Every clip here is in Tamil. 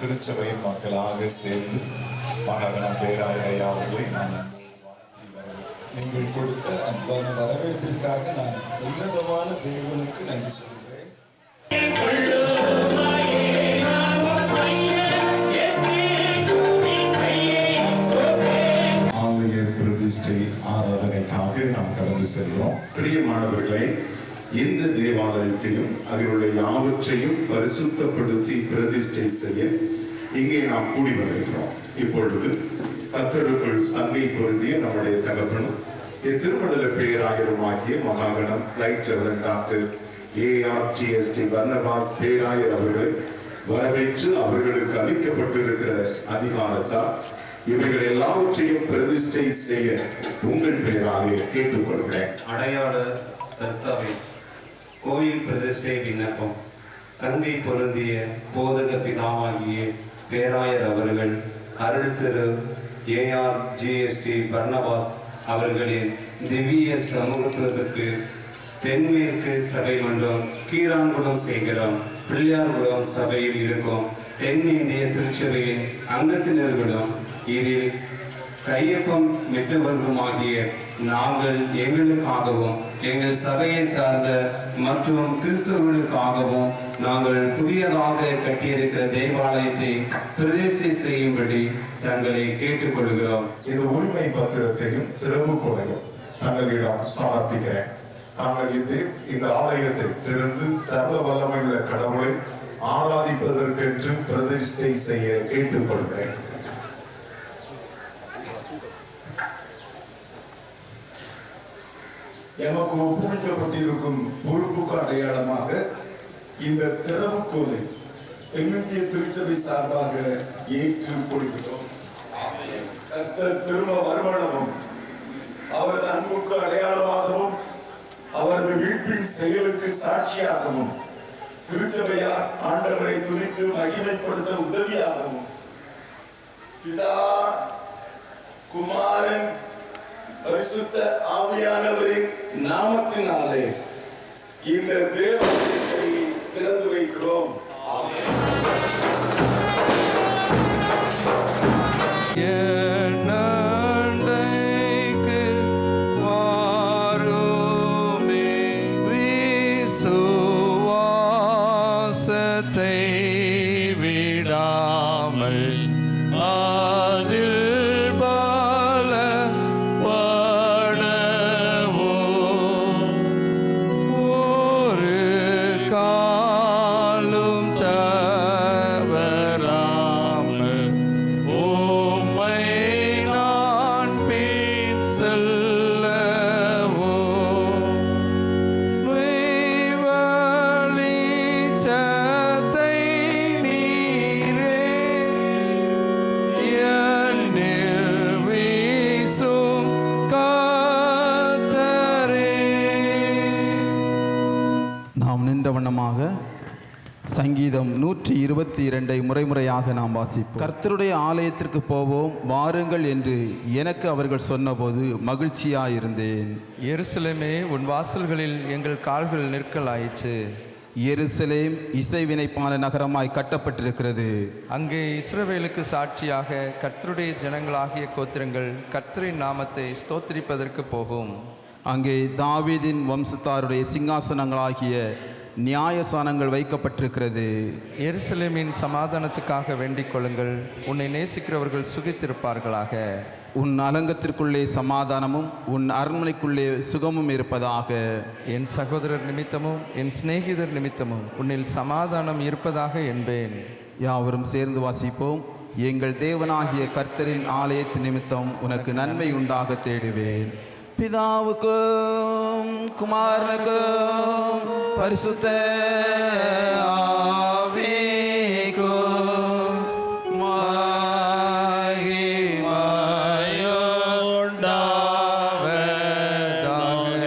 திருச்சபையின் மக்களாக சேர்ந்து மகாகணம் பேராயர் ஐயா அவர்களை நான் நீங்கள் கொடுத்த அன்பான வரவேற்பிற்காக நான் உன்னதமான தேவனுக்கு நன்றி சொல்கிறேன். ஆலய பிரதிஷ்டை ஆராதனைக்காக நாம் கடந்து செல்கிறோம். பிரியமானவர்களே, இந்த தேவாலயத்தையும் அதில் உள்ள யாவற்றையும் பரிசுத்தப்படுத்தி பிரதிஷ்டை செய்ய இங்கே நாம் கூடி வந்திருக்கிறோம். இப்பொழுது கர்த்தருக்குள் சங்கை பொருந்திய நம்முடைய தகப்பனும் திருமண்டல பேராயருமாகிய மகாகணம் right reverend doctor ARGST Barnabas பேராயர் அவர்களை வரவேற்று அவர்களுக்கு அளிக்கப்பட்டிருக்கிற அதிகாரத்தால் இவைகள் எல்லாவற்றையும் பிரதிஷ்டை செய்ய உங்கள் பேராலே கேட்டுக்கொள்கிறேன். அடையாள தஸ்தாவேஸ், கோயில் பிரதிஷ்டை விண்ணப்பம், சங்கை பொருந்திய போதக பிதாவாகிய பேராயர் அவர்கள் அருள் திரு ARGST பர்னபாஸ் அவர்களின் திவ்ய சமூகத்திற்கு தென்மேற்கு சபை மன்றம், கீரான்குளம் சேகரம், பிள்ளையார்குளம் சபையில் இருக்கும் தென்னிந்திய திருச்சபையின் அங்கத்தினர்களும் இதில் கையொப்பம் மிட்டவர்களுமாகிய நாங்கள் எங்களுக்காகவும் எங்கள் சபையை சார்ந்த மற்றும் கிறிஸ்தவர்களுக்காகவும் நாங்கள் புதியதாக கட்டியிருக்கிற தேவாலயத்தை பிரதிஷ்டை செய்யும்படி தங்களை கேட்டுக்கொள்கிறோம். இந்த உரிமை பத்திரத்தையும் திறவுகோலையும் தங்களிடம் சமர்ப்பிக்கிறேன். தாங்கள் இந்த ஆலயத்தை திறந்து சர்வ வல்லமையுள்ள கடவுளை ஆராதிப்பதற்கென்று பிரதிஷ்டை செய்ய கேட்டுக்கொள்கிறேன். எமக்கு ஒப்புவிக்கப்பட்டிருக்கும் பொறுப்புக்கு அடையாளமாக இந்த திறவுகோலை தென்னிந்திய திருச்சபை சார்பாக ஏற்றுக் கொள்கிறோம். கர்த்தர் திரும்ப வருமானமும் அவரது அன்புக்கு அடையாளமாகவும் அவரது மீட்பின் செயலுக்கு சாட்சியாகவும் திருச்சபையார் ஆண்டவரை துதித்து மகிமைப்படுத்த உதவியாகவும் பிதா, குமாரன், பரிசுத்த ஆவியானவரின் நாமத்தினாலே இந்த தேவாலயத்தை திறந்து வைக்கிறோம். சங்கீதம் 122 முறையாக நாம் வாசிப்போம். கர்த்தருடைய ஆலயத்திற்கு போவோம் வாருங்கள் என்று எனக்கு அவர்கள் சொன்னபோது மகிழ்ச்சியாயிருந்தேன். எருசலேமே, உன் வாசல்களில் எங்கள் கால்கள் நிற்கலாயிற்று. எருசலேம் இசைவினைப்பான நகரமாய் கட்டப்பட்டிருக்கிறது. அங்கே இஸ்ரவேலுக்கு சாட்சியாக கர்த்தருடைய ஜனங்களாகிய கோத்திரங்கள் கர்த்தரின் நாமத்தை ஸ்தோத்திரிப்பதற்கு போகும். அங்கே தாவீதின் வம்சத்தாருடைய சிங்காசனங்களாகிய நியாயசானங்கள் வைக்கப்பட்டிருக்கிறது. எருசலேமின் சமாதானத்துக்காக வேண்டிக் கொள்ளுங்கள். உன்னை நேசிக்கிறவர்கள் சுகித்திருப்பார்களாக. உன் அலங்கத்திற்குள்ளே சமாதானமும் உன் அரண்மனைக்குள்ளே சுகமும் இருப்பதாக. என் சகோதரர் நிமித்தமும் என் சிநேகிதர் நிமித்தமும் உன்னில் சமாதானம் இருப்பதாக என்பேன். யாவரும் சேர்ந்து வாசிப்போம். எங்கள் தேவனாகிய கர்த்தரின் ஆலயத்து நிமித்தம் உனக்கு நன்மை உண்டாக தேடுவேன். பிதாவுக்கும் குமாரனுக்கும் பரிசுத்த ஆவிக்கும் மகிமையுண்டாவதாக.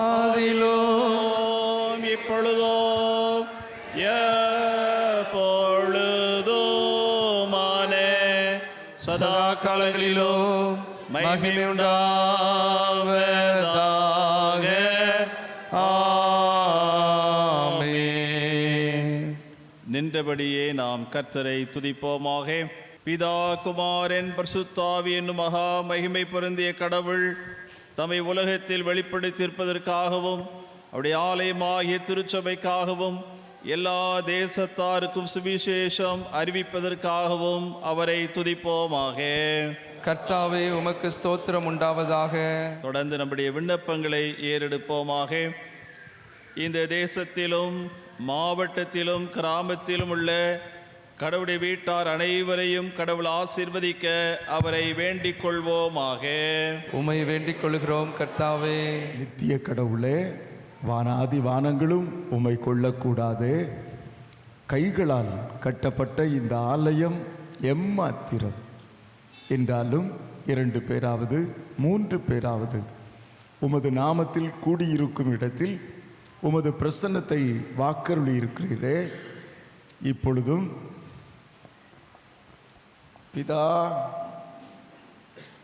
ஆதியிலும் இப்பொழுதும் எப்பொழுதுமான சதா காலங்களிலும் மகிமை உண்டாவதாக. ஆமென். நின்று என்றபடியே நாம் கர்த்தரை துதிப்போமாக. பிதா குமாரன் பரிசுத்தாவி என்னும் மகா மகிமை பொருந்திய கடவுள் தம்மை உலகத்தில் வெளிப்படுத்தியிருப்பதற்காகவும் அவருடைய ஆலயமாகிய திருச்சபைக்காகவும் எல்லா தேசத்தாருக்கும் சுவிசேஷம் அறிவிப்பதற்காகவும் அவரை துதிப்போமாக. கர்த்தாவே, உமக்கு ஸ்தோத்திரம் உண்டாவதாக. தொடர்ந்து நம்முடைய விண்ணப்பங்களை ஏறெடுப்போமாக. இந்த தேசத்திலும் மாவட்டத்திலும் கிராமத்திலும் உள்ள கடவுளுடைய வீட்டார் அனைவரையும் கடவுள் ஆசீர்வதிக்க அவரை வேண்டிக் கொள்வோமாக. உம்மை வேண்டிக் கொள்கிறோம் கர்த்தாவே. நித்திய கடவுளே, வானாதி வானங்களும் உம்மை கொள்ளக்கூடாது. கைகளால் கட்டப்பட்ட இந்த ஆலயம் எம்மாத்திரம் என்றாலும் 2 பேராவது 3 பேராவது உமது நாமத்தில் கூடியிருக்கும் இடத்தில் உமது பிரசன்னத்தை வாக்கருளி இருக்கிறீரே. இப்பொழுதும் பிதா,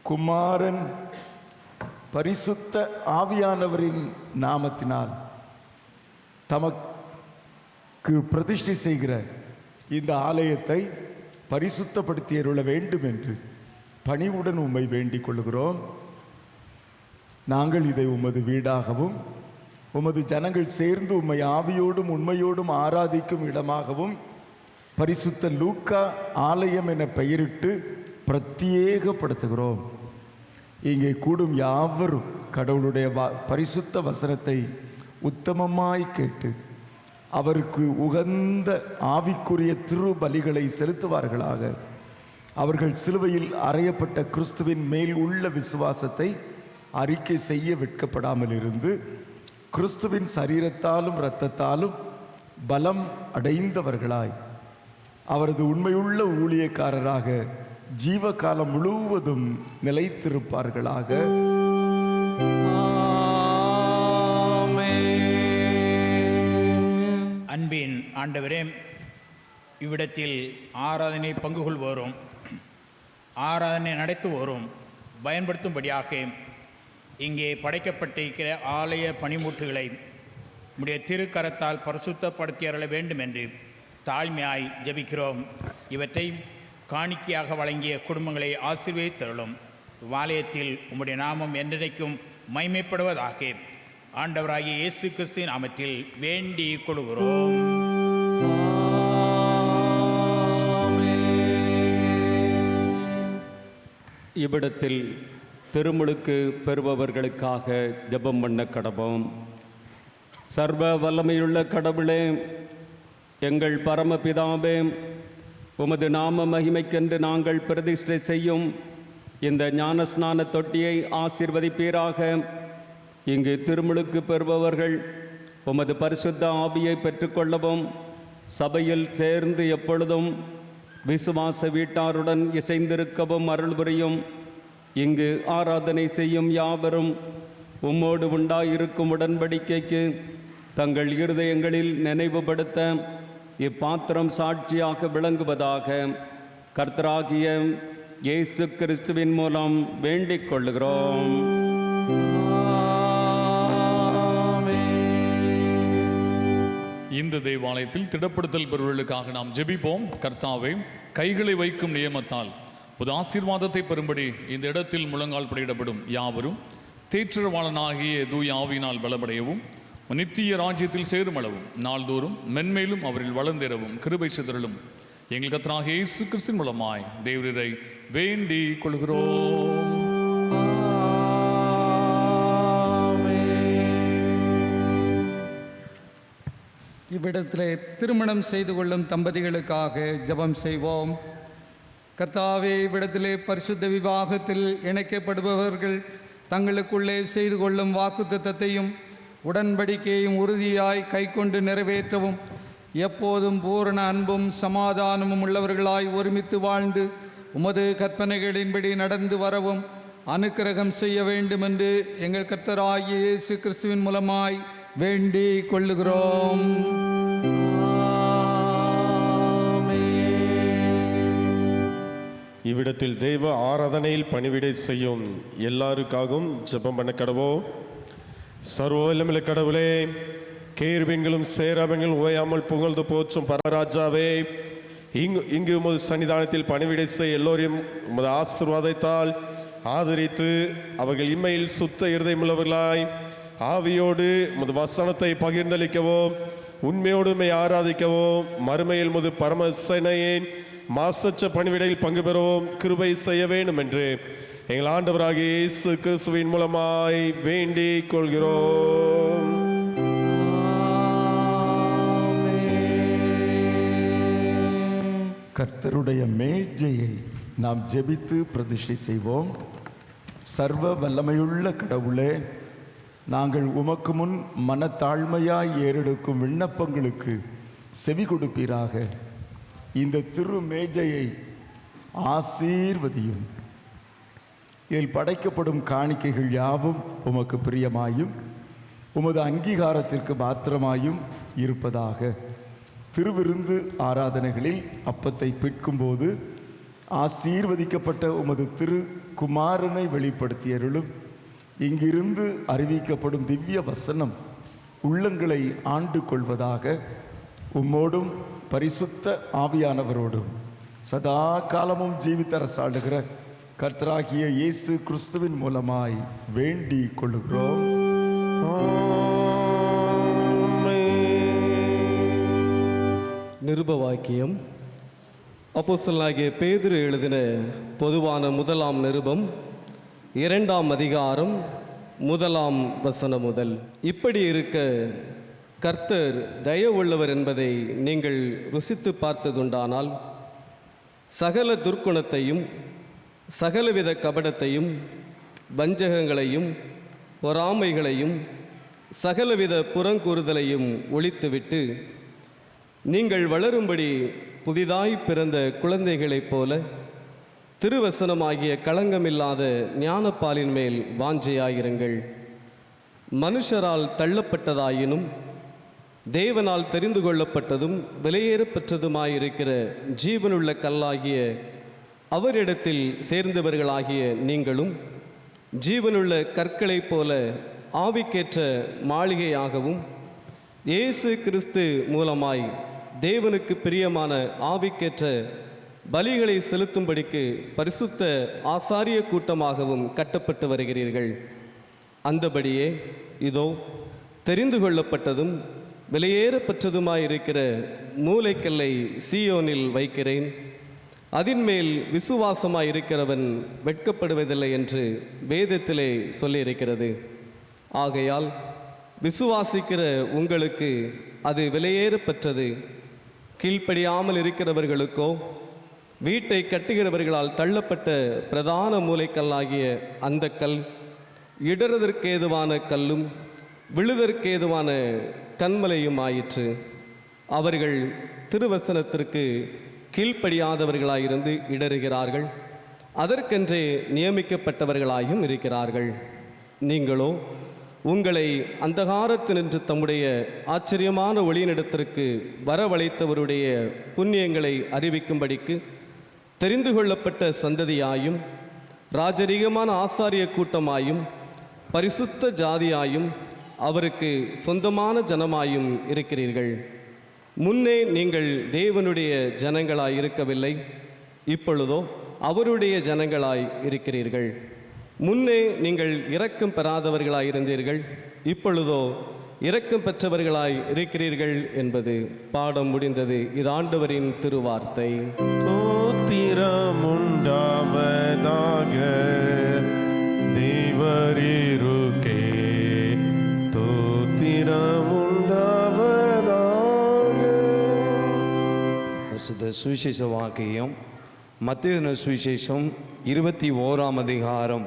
குமாரன், பரிசுத்த ஆவியானவரின் நாமத்தினால் தமக்கு பிரதிஷ்டை செய்கிற இந்த ஆலயத்தை பரிசுத்தப்படுத்தியருள வேண்டும் என்று பணிவுடன் உம்மை வேண்டிக் கொள்கிறோம். நாங்கள் இதை உமது வீடாகவும் உமது ஜனங்கள் சேர்ந்து உம்மை ஆவியோடும் உண்மையோடும் ஆராதிக்கும் இடமாகவும் பரிசுத்த லூக்கா ஆலயம் என பெயரிட்டு பிரத்யேகப்படுத்துகிறோம். இங்கே கூடும் யாவரும் கடவுளுடைய பரிசுத்த வசனத்தை உத்தமமாய் கேட்டு அவருக்கு உகந்த ஆவிக்குரிய திரு பலிகளை செலுத்துவார்களாக. அவர்கள் சிலுவையில் அறையப்பட்ட கிறிஸ்துவின் மேல் உள்ள விசுவாசத்தை அறிக்கை செய்ய வெட்கப்படாமல் இருந்து கிறிஸ்துவின் சரீரத்தாலும் இரத்தத்தாலும் பலம் அடைந்தவர்களாய் அவரது உண்மையுள்ள ஊழியக்காரராக ஜீவகாலம் முழுவதும் நிலைத்திருப்பார்களாக. அன்பின் ஆண்டவரே, இவ்விடத்தில் ஆராதனை பங்கு கொள்வோரும் ஆராதனை நடத்துவோரும் பயன்படுத்தும்படியாக இங்கே படைக்கப்பட்டிருக்கிற ஆலய பணிமூட்டுகளை உம்முடைய திருக்கரத்தால் பரிசுத்தப்படுத்தியருள வேண்டும் என்று தாழ்மையாய் ஜெபிக்கிறோம். இவற்றை காணிக்கையாக வழங்கிய குடும்பங்களை ஆசீர்வதித்தருளும். ஆலயத்தில் உம்முடைய நாமம் என்றைக்கும் மைமைப்படுவதாக ஆண்டவராகிய இயேசு கிறிஸ்துவின் நாமத்தில் வேண்டிக் கொள்கிறோம். இவ்விடத்தில் திருமுழுக்கு பெறுபவர்களுக்காக ஜெபம் பண்ண கடவோம். சர்வ வல்லமையுள்ள கடவுளே, எங்கள் பரமபிதாவே, உமது நாம மகிமைக்கென்று நாங்கள் பிரதிஷ்டை செய்யும் இந்த ஞானஸ்நான தொட்டியை ஆசீர்வதிப்பீராக. இங்கு திருமுழுக்கு பெறுபவர்கள் உமது பரிசுத்த ஆவியை பெற்றுக்கொள்ளவும் சபையில் சேர்ந்து எப்பொழுதும் விசுவாச வீட்டாருடன் இசைந்திருக்கவும் அருள் புரியும். இங்கு ஆராதனை செய்யும் யாவரும் உம்மோடு உண்டாயிருக்கும் உடன்படிக்கைக்கு தங்கள் இருதயங்களில் நினைவுபடுத்த இப்பாத்திரம் சாட்சியாக விளங்குவதாக கர்த்தராகிய இயேசு கிறிஸ்துவின் மூலம் வேண்டிக் கொள்கிறோம். இந்த தேவாலயத்தில் திடப்படுத்தல் பெறுவர்களுக்காக நாம் ஜெபிப்போம். கர்த்தாவே, கைகளை வைக்கும் நியமத்தால் புது ஆசீர்வாதத்தை பெறும்படி இந்த இடத்தில் முழங்கால் படியிடப்படும் யாவரும் தேற்றவாளனாகிய தூய ஆவியினால் பலப்படையவும் நித்திய ராஜ்யத்தில் சேருமளவும் நாள்தோறும் மென்மேலும் அவரில் வளர்ந்தேறவும் கிருபை சிதறலும் எங்கள் கர்த்தராகிய இயேசு கிறிஸ்துவின் மூலமாய் தேவரீரை வேண்டிக் கொள்கிறோம். இவ்விடத்திலே திருமணம் செய்து கொள்ளும் தம்பதிகளுக்காக ஜெபம் செய்வோம். கர்த்தாவே, இவ்விடத்திலே பரிசுத்த விவாகத்தில் இணைக்கப்படுபவர்கள் தங்களுக்குள்ளே செய்து கொள்ளும் வாக்குத்தத்தத்தையும் உடன்படிக்கையும் உறுதியாய் கைக்கொண்டு நிறைவேற்றவும் எப்போதும் பூரண அன்பும் சமாதானமும் உள்ளவர்களாய் ஒருமித்து வாழ்ந்து உமது கற்பனைகளின்படி நடந்து வரவும் அனுக்கிரகம் செய்ய வேண்டும் என்று எங்கள் கர்த்தராகிய இயேசு கிறிஸ்துவின் மூலமாய் வேண்டிக் கொள்ளுகிறோம். இவ்விடத்தில் தெய்வ ஆராதனையில் பணிவிடை செய்யும் எல்லாருக்காகவும் ஜெபம் பண்ண கடவோம். சர்வ வல்லமையுள்ள கடவுளே, கேருபீன்களும் சேராபீன்களும் ஓயாமல் புகழ்ந்து போற்றும் பரராஜாவே, இங்கு உமது சன்னிதானத்தில் பணிவிடை செய்ய எல்லோரையும் உமது ஆசீர்வாதத்தால் ஆதரித்து அவர்கள் இம்மையில் சுத்த இருதயமுள்ளவர்களாய் ஆவியோடு உமது வசனத்தை பகிர்ந்தளிக்கவோ உண்மையோடு உம்மை ஆராதிக்கவோ மறுமையில் உமது பரமசனையின் மாசற்ற பணிவிடையில் பங்கு பெறவும் கிருபை செய்ய வேண்டும் என்று எங்கள் ஆண்டவராகிய இயேசு கிறிஸ்துவின் மூலமாய் வேண்டிக் கொள்கிறோம். கர்த்தருடைய மேஜையை நாம் ஜெபித்து பிரதிஷ்டை செய்வோம். சர்வ வல்லமையுள்ள கடவுளே, நாங்கள் உமக்கு முன் மனத்தாழ்மையாய் ஏறெடுக்கும் விண்ணப்பங்களுக்கு செவி கொடுப்பீராக. இந்த திரு மேஜையை ஆசீர்வதியும். இதில் படைக்கப்படும் காணிக்கைகள் யாவும் உமக்கு பிரியமாயும் உமது அங்கீகாரத்திற்கு பாத்திரமாயும் இருப்பதாக. திருவிருந்து ஆராதனைகளில் அப்பத்தை பிற்கும்போது ஆசீர்வதிக்கப்பட்ட உமது திரு குமாரனை வெளிப்படுத்தியருளும். இங்கிருந்து அறிவிக்கப்படும் திவ்ய வசனம் உள்ளங்களை ஆண்டு கொள்வதாக. உம்மோடும் பரிசுத்த ஆவியானவரோடும் சதா காலமும் ஜீவித்தரசாளுகிற கர்த்தராகிய இயேசு கிறிஸ்துவின் மூலமாய் வேண்டிக் கொள்ளுகிறோம். நிருபவாக்கியம். அப்போஸ்தலனாகிய பேதுரு எழுதின பொதுவான முதலாம் நிருபம் 2ஆம் அதிகாரம் 1ஆம் வசனம் முதல். இப்படி இருக்க கர்த்தர் தயவுள்ளவர் என்பதை நீங்கள் ருசித்து பார்த்ததுண்டானால் சகல துர்க்குணத்தையும் சகலவித கபடத்தையும் வஞ்சகங்களையும் பொறாமைகளையும் சகலவித புறங்கூறுதலையும் ஒழித்துவிட்டு நீங்கள் வளரும்படி புதிதாய் பிறந்த குழந்தைகளைப் போல திருவசனமாகிய களங்கமில்லாத ஞானப்பாலின் மேல் வாஞ்சையாயிருங்கள். மனுஷரால் தள்ளப்பட்டதாயினும் தேவனால் தெரிந்து கொள்ளப்பட்டதும் விலையேறப்பெற்றதுமாயிருக்கிற ஜீவனுள்ள கல்லாகிய அவரிடத்தில் சேர்ந்தவர்களாகிய நீங்களும் ஜீவனுள்ள கற்களைப் போல ஆவிக்கேற்ற மாளிகையாகவும் இயேசு கிறிஸ்து மூலமாய் தேவனுக்கு பிரியமான ஆவிக்கேற்ற பலிகளை செலுத்தும்படிக்கு பரிசுத்த ஆசாரிய கூட்டமாகவும் கட்டப்பட்டு வருகிறீர்கள். அந்தபடியே இதோ தெரிந்து கொள்ளப்பட்டதும் விலையேறப்பெற்றதுமாயிருக்கிற மூலைக்கல்லை சீயோனில் வைக்கிறேன். அதின்மேல் விசுவாசமாயிருக்கிறவன் வெட்கப்படுவதில்லை என்று வேதத்திலே சொல்லியிருக்கிறது. ஆகையால் விசுவாசிக்கிற உங்களுக்கு அது விலையேறப்பெற்றது. கீழ்ப்படியாமல் இருக்கிறவர்களுக்கோ வீட்டை கட்டுகிறவர்களால் தள்ளப்பட்ட பிரதான மூலைக்கல்லாகிய அந்த கல் இடறுதற்கேதுவான கல்லும் விழுதற்கேதுவான கன்மலையும் ஆயிற்று. அவர்கள் திருவசனத்திற்கு கீழ்ப்படியாதவர்களாயிருந்து இடறுகிறார்கள், அதற்கென்றே நியமிக்கப்பட்டவர்களாயும் இருக்கிறார்கள். நீங்களோ உங்களை அந்தகாரத்தினின்று தம்முடைய ஆச்சரியமான ஒளியினிடத்திற்கு வரவழைத்தவருடைய புண்ணியங்களை அறிவிக்கும்படிக்கு தெரிந்து கொள்ளப்பட்ட சந்ததியாயும் ராஜரீகமான ஆசாரிய கூட்டமாயும் பரிசுத்த ஜாதியாயும் அவருக்கு சொந்தமான ஜனமாயும் இருக்கிறீர்கள். முன்னே நீங்கள் தேவனுடைய ஜனங்களாய் இருக்கவில்லை, இப்பொழுதோ அவருடைய ஜனங்களாய் இருக்கிறீர்கள். முன்னே நீங்கள் இரக்கம் பெறாதவர்களாய் இருந்தீர்கள், இப்பொழுதோ இரக்கம் பெற்றவர்களாய் இருக்கிறீர்கள் என்பது பாடம் முடிந்தது. இது ஆண்டவரின் திருவார்த்தை. தோத்திரமுண்டாவதாக தேவரீருக்கே தோத்திரமுண்டாவதாக. பிரசுத்த சுவிசேஷ வாக்கியம் மத்தேயு சுவிசேஷம் 21ஆம் அதிகாரம்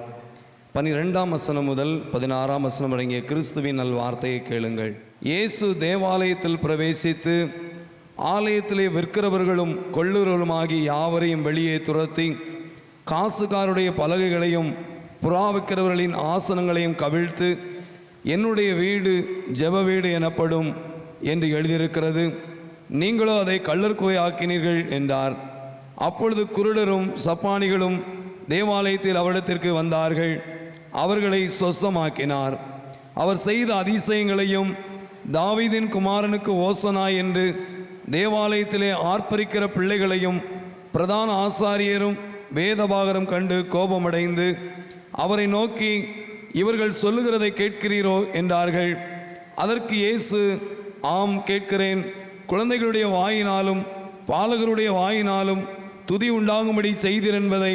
12ஆம் வசனம் முதல் 16ஆம் வசனம் அடங்கிய கிறிஸ்துவின் நல்வார்த்தையை கேளுங்கள். இயேசு தேவாலயத்தில் பிரவேசித்து ஆலயத்திலே விற்கிறவர்களும் கொள்ளுறவர்களுமாகி யாவரையும் வெளியே துரத்தி காசுகாருடைய பலகைகளையும் புறாவிக்கிறவர்களின் ஆசனங்களையும் கவிழ்த்து, என்னுடைய வீடு ஜெப வீடு எனப்படும் என்று எழுதியிருக்கிறது, நீங்களோ அதை கள்ளர்குகை ஆக்கினீர்கள் என்றார். அப்பொழுது குருடரும் சப்பானிகளும் தேவாலயத்தில் அவரிடத்திற்கு வந்தார்கள். அவர்களை சொஸ்தமாக்கினார். அவர் செய்த அதிசயங்களையும் தாவீதின் குமாரனுக்கு ஓசனா என்று தேவாலயத்திலே ஆர்ப்பரிக்கிற பிள்ளைகளையும் பிரதான ஆசாரியரும் வேதபாகரும் கண்டு கோபமடைந்து அவரை நோக்கி, இவர்கள் சொல்லுகிறதை கேட்கிறீரோ என்றார்கள். அதற்கு இயேசு, ஆம் கேட்கிறேன். குழந்தைகளுடைய வாயினாலும் பாலகருடைய வாயினாலும் துதி உண்டாகும்படி செய்தீர் என்பதை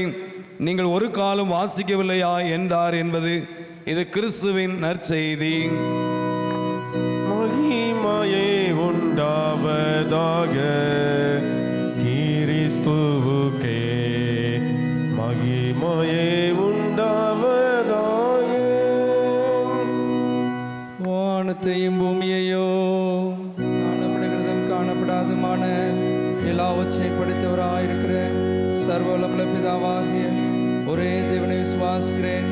நீங்கள் ஒரு காலம் வாசிக்கவில்லையா என்றார் என்பது இது கிறிஸ்துவின் நற்செய்தி. மகிமையே உண்டாவதாக கிறிஸ்துவுக்கே, மகிமையே உண்டாவதாக. வானத்தையும் பூமியையோ காணப்படுகிறதும் காணப்படாதுமான எல்லாவற்றையும் படைத்தவராயிருக்கிற சர்வவல்லமை பிதாவாகிய ஒரே தேவனை விசுவாசிக்கிறேன்.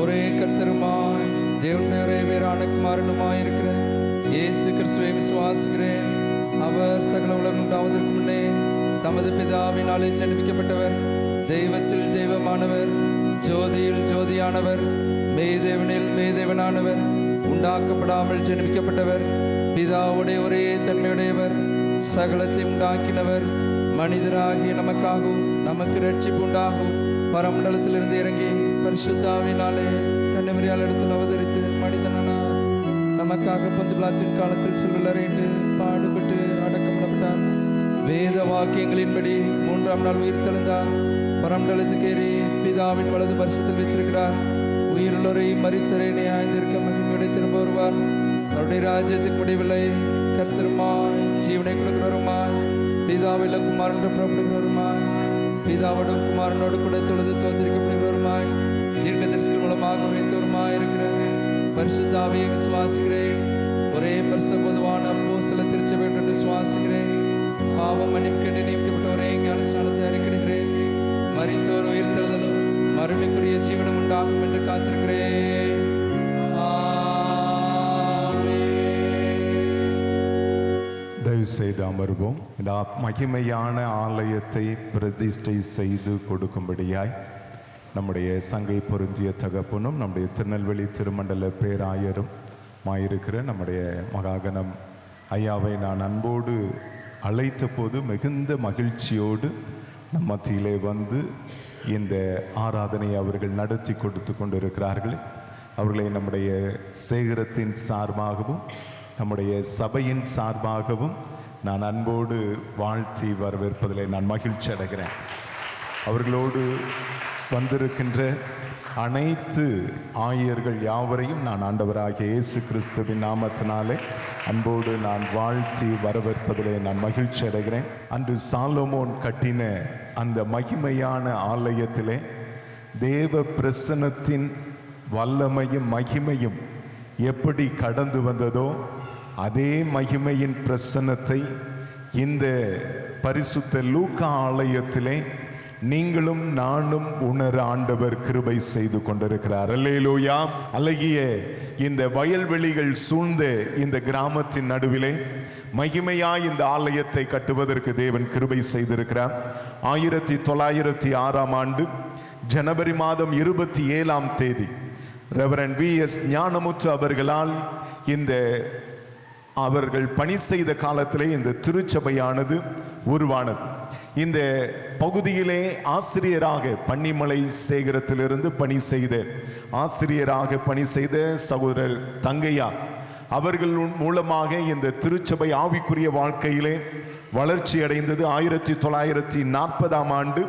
ஒரே கர்த்தருமாய் தேவனுடைய வேறான குமாரனுமாயிருக்கிற இயேசு கிறிஸ்துவை விசுவாசிக்கிறேன். அவர் சகல உலகம் உண்டாவதற்கு முன்னே தமது பிதாவினாலே ஜெனிப்பிக்கப்பட்டவர், தெய்வத்தில் தெய்வமானவர், ஜோதியில் ஜோதியானவர், மெய்தேவனில் மெய்தேவனானவர், உண்டாக்கப்படாமல் ஜெனிப்பிக்கப்பட்டவர், பிதாவுடைய ஒரே தன்மையுடையவர், சகலத்தை உண்டாக்கினவர், மனிதராகிய நமக்காகவும் நமக்கு ரட்சிப்பு உண்டாகும் பரமண்டலத்திலிருந்து இறங்கி பரிசுத்தாவினாலே கன்னிமரியாள் இடத்தில் அவதரித்து மனிதனானார். நமக்காக பொந்து பிலாத்தின் காலத்தில் சிலுவையில் அறைந்து பாடுபட்டு அடக்கப்பட்டார். வேத வாக்கியங்களின்படி 3ஆம் நாள் உயிர் தெழுந்தார். பரமண்டலத்துக்கு ஏறி பிதாவின் வலது பரிசுத்தில் வச்சிருக்கிறார். உயிருள்ளோரை மரித்தரை நியாயந்திருக்க மகிமையோடு திரும்ப வருவார். அவருடைய ராஜ்யத்துக்கு முடிவில்லை. கர்த்தருமாய் ஜீவனை கொடுக்கிறவருமாய் பிதாவில குமாரன் புறப்படுகிறவருமாய் பிதாவோடும் குமாரனோடு கூட தொழுது தோற்றிருக்கப்படுகிறவருமாய் தீர்க்கதரிசிகள் மூலமாக உரைத்தவருமாய் இருக்கிற பரிசுத்தாவியை விசுவாசிக்கிறேன். ஒரே பரிசுத்த பொதுவான அப்போஸ்தல திருச்சபை என்று விசுவாசிக்கிறேன். பாவம் மன்னிப்பு நியமிக்கப்பட்ட ஒரே ஞானஸ்நானத்தை அறிக்கையிடுகிறேன். மரித்தோர் உயிர் தெழுதலும் மறுமைக்குரிய ஜீவனம் உண்டாகும் என்று காத்திருக்கிறேன். தயவு செய்து அமர்வோம். இந்த மகிமையான ஆலயத்தை பிரதிஷ்டை செய்து கொடுக்கும்படியாய் நம்முடைய சங்கை பொருந்திய தகப்பனும் நம்முடைய திருநெல்வேலி திருமண்டல பேராயரும் மாயிருக்கிற நம்முடைய மகாகணம் ஐயாவை நான் அன்போடு அழைத்த போது மிகுந்த மகிழ்ச்சியோடு நம் மத்தியிலே வந்து இந்த ஆராதனை அவர்கள் நடத்தி கொடுத்து கொண்டிருக்கிறார்கள். அவர்களை நம்முடைய சேகரத்தின் சார்பாகவும் நம்முடைய சபையின் சார்பாகவும் நான் அன்போடு வாழ்த்தி வரவேற்பதிலே நான் மகிழ்ச்சி அடைகிறேன். அவர்களோடு வந்திருக்கின்ற அனைத்து ஆயர்கள் யாவரையும் நான் ஆண்டவராகிய இயேசு கிறிஸ்துவின் நாமத்தினாலே அன்போடு நான் வாழ்த்தி வரவேற்பதிலே நான் மகிழ்ச்சி அடைகிறேன். அன்று சாலமோன் கட்டின அந்த மகிமையான ஆலயத்திலே தேவ பிரசன்னத்தின் வல்லமையும் மகிமையும் எப்படி கடந்து வந்ததோ அதே மகிமையின் பிரசன்னத்தை இந்த பரிசுத்த லூக்கா ஆலயத்திலே நீங்களும் நானும் உணர ஆண்டவர் கிருபை செய்து கொண்டிருக்கிறார். அல்லேலூயா. அழகிய இந்த வயல்வெளிகள் சூழ்ந்த இந்த கிராமத்தின் நடுவிலே மகிமையாய் இந்த ஆலயத்தை கட்டுவதற்கு தேவன் கிருபை செய்திருக்கிறார். 1906ஆம் ஆண்டு ஜனவரி மாதம் 27ஆம் தேதி ரெவரண்ட் V.S. ஞானமுற்று அவர்களால் இந்த அவர்கள் பணி செய்த காலத்திலே இந்த திருச்சபையானது உருவானது. இந்த பகுதியிலே ஆசிரியராக பன்னிமலை சேகரத்திலிருந்து பணி செய்த ஆசிரியராக பணி செய்த சகோதரர் தங்கையா அவர்கள் மூலமாக இந்த திருச்சபை ஆவிக்குரிய வாழ்க்கையிலே வளர்ச்சி அடைந்தது. 1940ஆம் ஆண்டு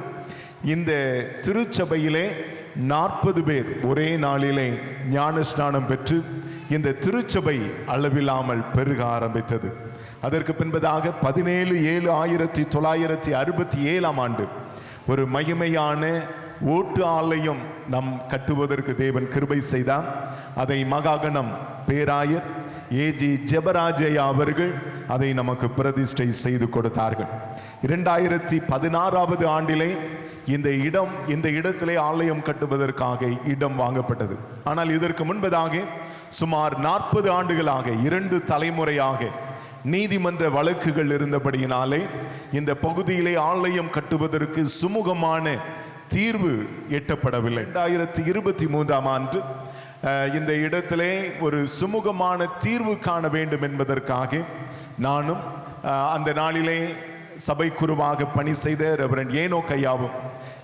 இந்த திருச்சபையிலே 40 பேர் ஒரே நாளிலே ஞான ஸ்நானம் பெற்று இந்த திருச்சபை அளவில்லாமல் பெருக ஆரம்பித்தது. அதற்கு பின்பதாக 17/7/1967ஆம் ஆண்டு ஒரு மகிமையான ஓட்டு ஆலயம் நம் கட்டுவதற்கு தேவன் கிருபை செய்தார். அதை மகாகணம் பேராயர் A.G. ஜெபராஜையா அவர்கள் அதை நமக்கு பிரதிஷ்டை செய்து கொடுத்தார்கள். 2016ஆவது ஆண்டிலே இந்த இடத்திலே ஆலயம் கட்டுவதற்காக இடம் வாங்கப்பட்டது. ஆனால் இதற்கு முன்பதாக சுமார் 40 ஆண்டுகளாக 2 தலைமுறையாக நீதிமன்ற வழக்குகள் இருந்தபடியினாலே இந்த பகுதியிலே ஆலயம் கட்டுவதற்கு சுமூகமான தீர்வு எட்டப்படவில்லை. 2023ஆம் ஆண்டு இந்த இடத்திலே ஒரு சுமூகமான தீர்வு காண வேண்டும் என்பதற்காக நானும் அந்த நாளிலே சபை குருவாக பணி செய்த ரெவரண்ட் ஏனோக் ஐயாவும்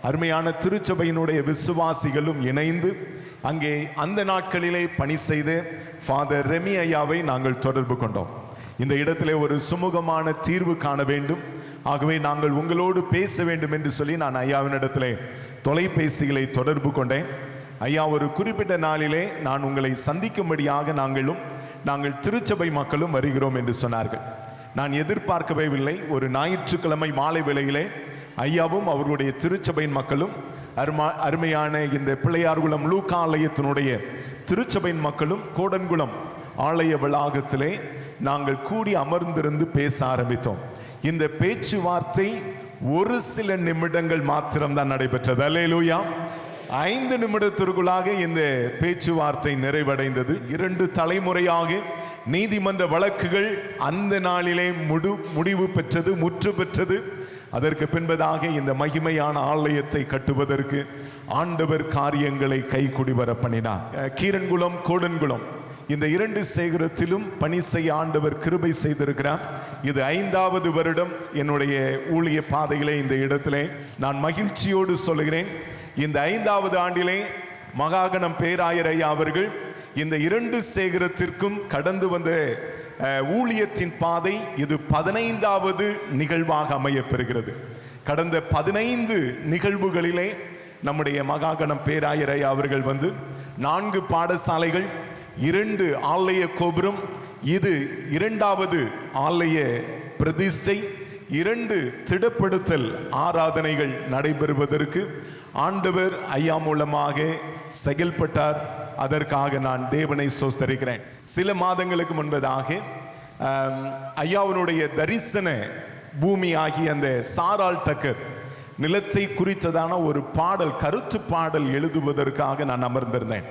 அருமையான திருச்சபையினுடைய விசுவாசிகளும் இணைந்து அங்கே அந்த நாட்களிலே பணி செய்த ஃபாதர் ரெமி ஐயாவை நாங்கள் தொடர்பு கொண்டோம். இந்த இடத்திலே ஒரு சுமூகமான தீர்வு காண வேண்டும், ஆகவே நாங்கள் உங்களோடு பேச வேண்டும் என்று சொல்லி நான் ஐயாவினிடத்திலே தொலைபேசிகளை தொடர்பு கொண்டேன். ஐயா ஒரு குறிப்பிட்ட நாளிலே நான் உங்களை சந்திக்கும்படியாக நாங்கள் திருச்சபை மக்களும் வருகிறோம் என்று சொன்னார்கள். நான் எதிர்பார்க்கவே இல்லை. ஒரு ஞாயிற்றுக்கிழமை மாலை வேளையிலே ஐயாவும் அவர்களுடைய திருச்சபையின் மக்களும் அருமையான இந்த பிள்ளையார்குளம் லூக்கா ஆலயத்தினுடைய திருச்சபையின் மக்களும் கோடன்குளம் ஆலய வளாகத்திலே நாங்கள் கூடி அமர்ந்திருந்து பேச ஆரம்பித்தோம். இந்த பேச்சுவார்த்தை ஒரு சில நிமிடங்கள் மாத்திரம்தான் நடைபெற்றது. அல்லேலூயா. 5 நிமிடத்திற்குள்ளாக இந்த பேச்சுவார்த்தை நிறைவடைந்தது. 2 தலைமுறையாக நீதிமன்ற வழக்குகள் அந்த நாளிலே முடிவு பெற்றது, முற்று பெற்றது. அதற்கு பின்பதாக இந்த மகிமையான ஆலயத்தை கட்டுவதற்கு ஆண்டவர் காரியங்களை கைக்குடி வர பண்ணினார். கீரன்குளம் கோடன்குளம் இந்த 2 சேகரத்திலும் பணி செய்ய ஆண்டவர் கிருபை செய்திருக்கிறார். இது 5வது வருடம் என்னுடைய ஊழிய பாதையிலே இந்த இடத்திலே நான் மகிழ்ச்சியோடு சொல்கிறேன். இந்த 5வது ஆண்டிலே மகாகணம் பேராயர் ஐயா அவர்கள் இந்த 2 சேகரத்திற்கும் கடந்து வந்த ஊழியத்தின் பாதை இது 15வது நிகழ்வாக அமையப்பெறுகிறது. கடந்த 15 நிகழ்வுகளிலே நம்முடைய மகாகணம் பேராயர் ஐயா அவர்கள் வந்து 4 பாடசாலைகள், 2 ஆலய கோபுரம், இது 2வது ஆலய பிரதிஷ்டை, 2 திடப்படுத்தல் ஆராதனைகள் நடைபெறுவதற்கு ஆண்டவர் ஐயா மூலமாக செயல்பட்டார். அதற்காக நான் தேவனை ஸ்தோத்திரிக்கிறேன். சில மாதங்களுக்கு முன்பதாக ஐயாவினுடைய தரிசன பூமி ஆகிய அந்த சாரால் டக்கர் நிலத்தை குறித்ததான ஒரு பாடல், கருத்து பாடல் எழுதுவதற்காக நான் அமர்ந்திருந்தேன்.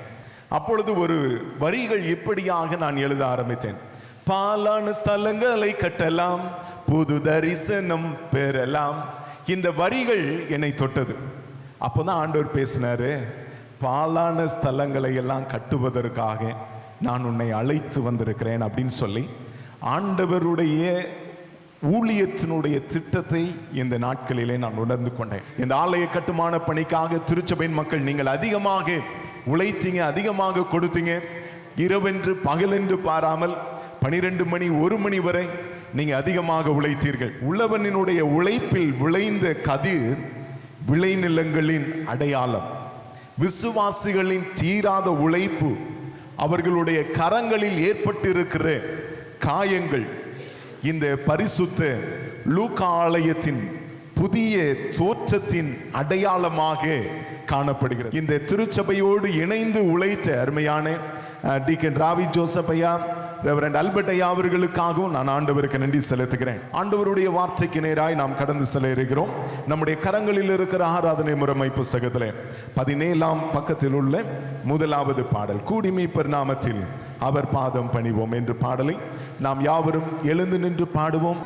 அப்பொழுது ஒரு வரிகள் இப்படியாக நான் எழுத ஆரம்பித்தேன். பாலான ஸ்தலங்களை கட்டலாம், புது தரிசனம் பெறலாம். இந்த வரிகள் என்னை தொட்டது. அப்போதான் ஆண்டவர் பேசினாரு, பாலான ஸ்தலங்களை எல்லாம் கட்டுவதற்காக நான் உன்னை அழைத்து வந்திருக்கிறேன் அப்படின்னு சொல்லி ஆண்டவருடைய ஊழியத்தினுடைய திட்டத்தை இந்த நாட்களிலே நான் உணர்ந்து கொண்டேன். இந்த ஆலய கட்டுமான பணிக்காக திருச்சபையின் மக்கள் நீங்கள் அதிகமாக உழைத்தீங்க, அதிகமாக கொடுத்தீங்க. இரவென்று பகலென்று பாராமல் 12 மணி 1 மணி வரை நீங்க அதிகமாக உழைத்தீர்கள். உழவனினுடைய உழைப்பில் விளைந்த கதிர் விளைநிலங்களின் அடையாளம். விசுவாசிகளின் தீராத உழைப்பு, அவர்களுடைய கரங்களில் ஏற்பட்டிருக்கிற காயங்கள் இந்த பரிசுத்த லூக்கா ஆலயத்தின் புதிய தோற்றத்தின் அடையாளமாக காணப்படுகிறது. இந்த திருச்சபையோடு இணைந்து உழைத்த அருமையான டீக்கன் ராவி ஜோசப் ஐயா, ரெவரண்ட் ஆல்பர்ட் ஐயா அவர்களுக்காகவும் நான் ஆண்டவருக்கு நன்றி செலுத்துகிறேன். ஆண்டவருடைய வார்த்தைக்கு நேராய் நாம் கடந்து செல்ல இருக்கிறோம். நம்முடைய கரங்களில் இருக்கிற ஆராதனை முறைமை புஸ்தகத்தில் 17ஆம் பக்கத்தில் உள்ள 1வது பாடல், கூடிமீட்பர் நாமத்தில் அவர் பாதம் பணிவோம் என்ற பாடலை நாம் யாவரும் எழுந்து நின்று பாடுவோம்.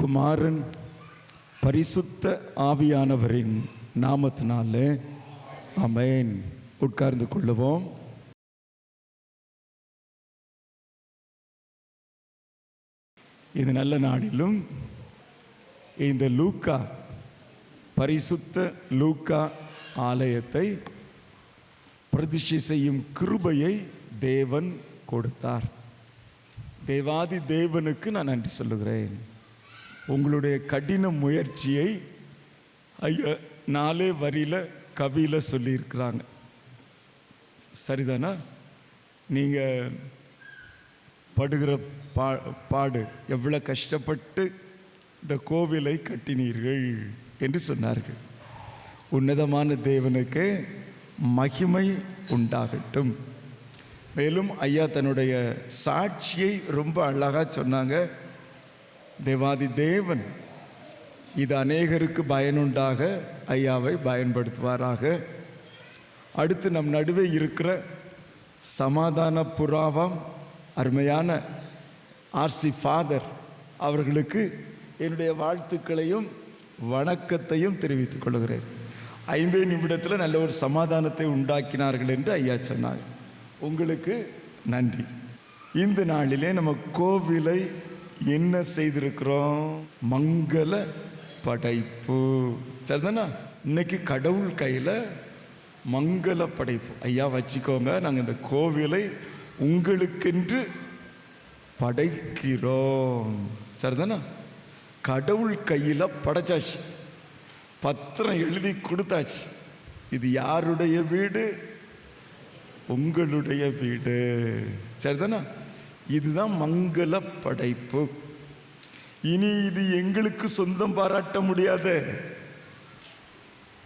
குமாரன் பரிசுத்த ஆவியானவரின் நாமத்தினாலே ஆமென். உட்கார்ந்து கொள்ளுவோம். இந்த நல்ல நாளிலும் இந்த லூக்கா பரிசுத்த லூக்கா ஆலயத்தை பிரதிஷ்டை செய்யும் கிருபையை தேவன் கொடுத்தார். தேவாதி தேவனுக்கு நான் நன்றி சொல்லுகிறேன். உங்களுடைய கடின முயற்சியை ஐயா 4 வரியில் கவியில் சொல்லியிருக்கிறாங்க. சரிதானா? நீங்கள் படுகிற பாடு எவ்வளோ கஷ்டப்பட்டு இந்த கோவிலை கட்டினீர்கள் என்று சொன்னார்கள். உன்னதமான தேவனுக்கு மகிமை உண்டாகட்டும். மேலும் ஐயா தன்னுடைய சாட்சியை ரொம்ப அழகாக சொன்னாங்க. தேவாதி தேவன் இது அநேகருக்கு பயனுண்டாக ஐயாவை பயன்படுத்துவாராக. அடுத்து நம் நடுவே இருக்கிற சமாதான புறாவாம் அருமையான ஆர்சி ஃபாதர் அவர்களுக்கு என்னுடைய வாழ்த்துக்களையும் வணக்கத்தையும் தெரிவித்துக் கொள்கிறேன். 5 நிமிடத்தில் நல்ல ஒரு சமாதானத்தை உண்டாக்கினார்கள் என்று ஐயா சொன்னாங்க. உங்களுக்கு நன்றி. இந்த நாளிலே நம்ம கோவிலை என்ன செய்திருக்கிறோம்? மங்கள படைப்பு. சரிதானா? இன்னைக்கு கடவுள் கையில் மங்கள படைப்பு. ஐயா வச்சுக்கோங்க, நாங்கள் இந்த கோவிலை உங்களுக்கென்று படைக்கிறோம். சரிதானா? கடவுள் கையில் படைச்சாச்சு, பத்திரம் எழுதி கொடுத்தாச்சு. இது யாருடைய வீடு? உங்களுடைய வீடு. சரிதானா? இதுதான் மங்கள படைப்பு. இனி இது எங்களுக்கு சொந்தம் பாராட்ட முடியாத,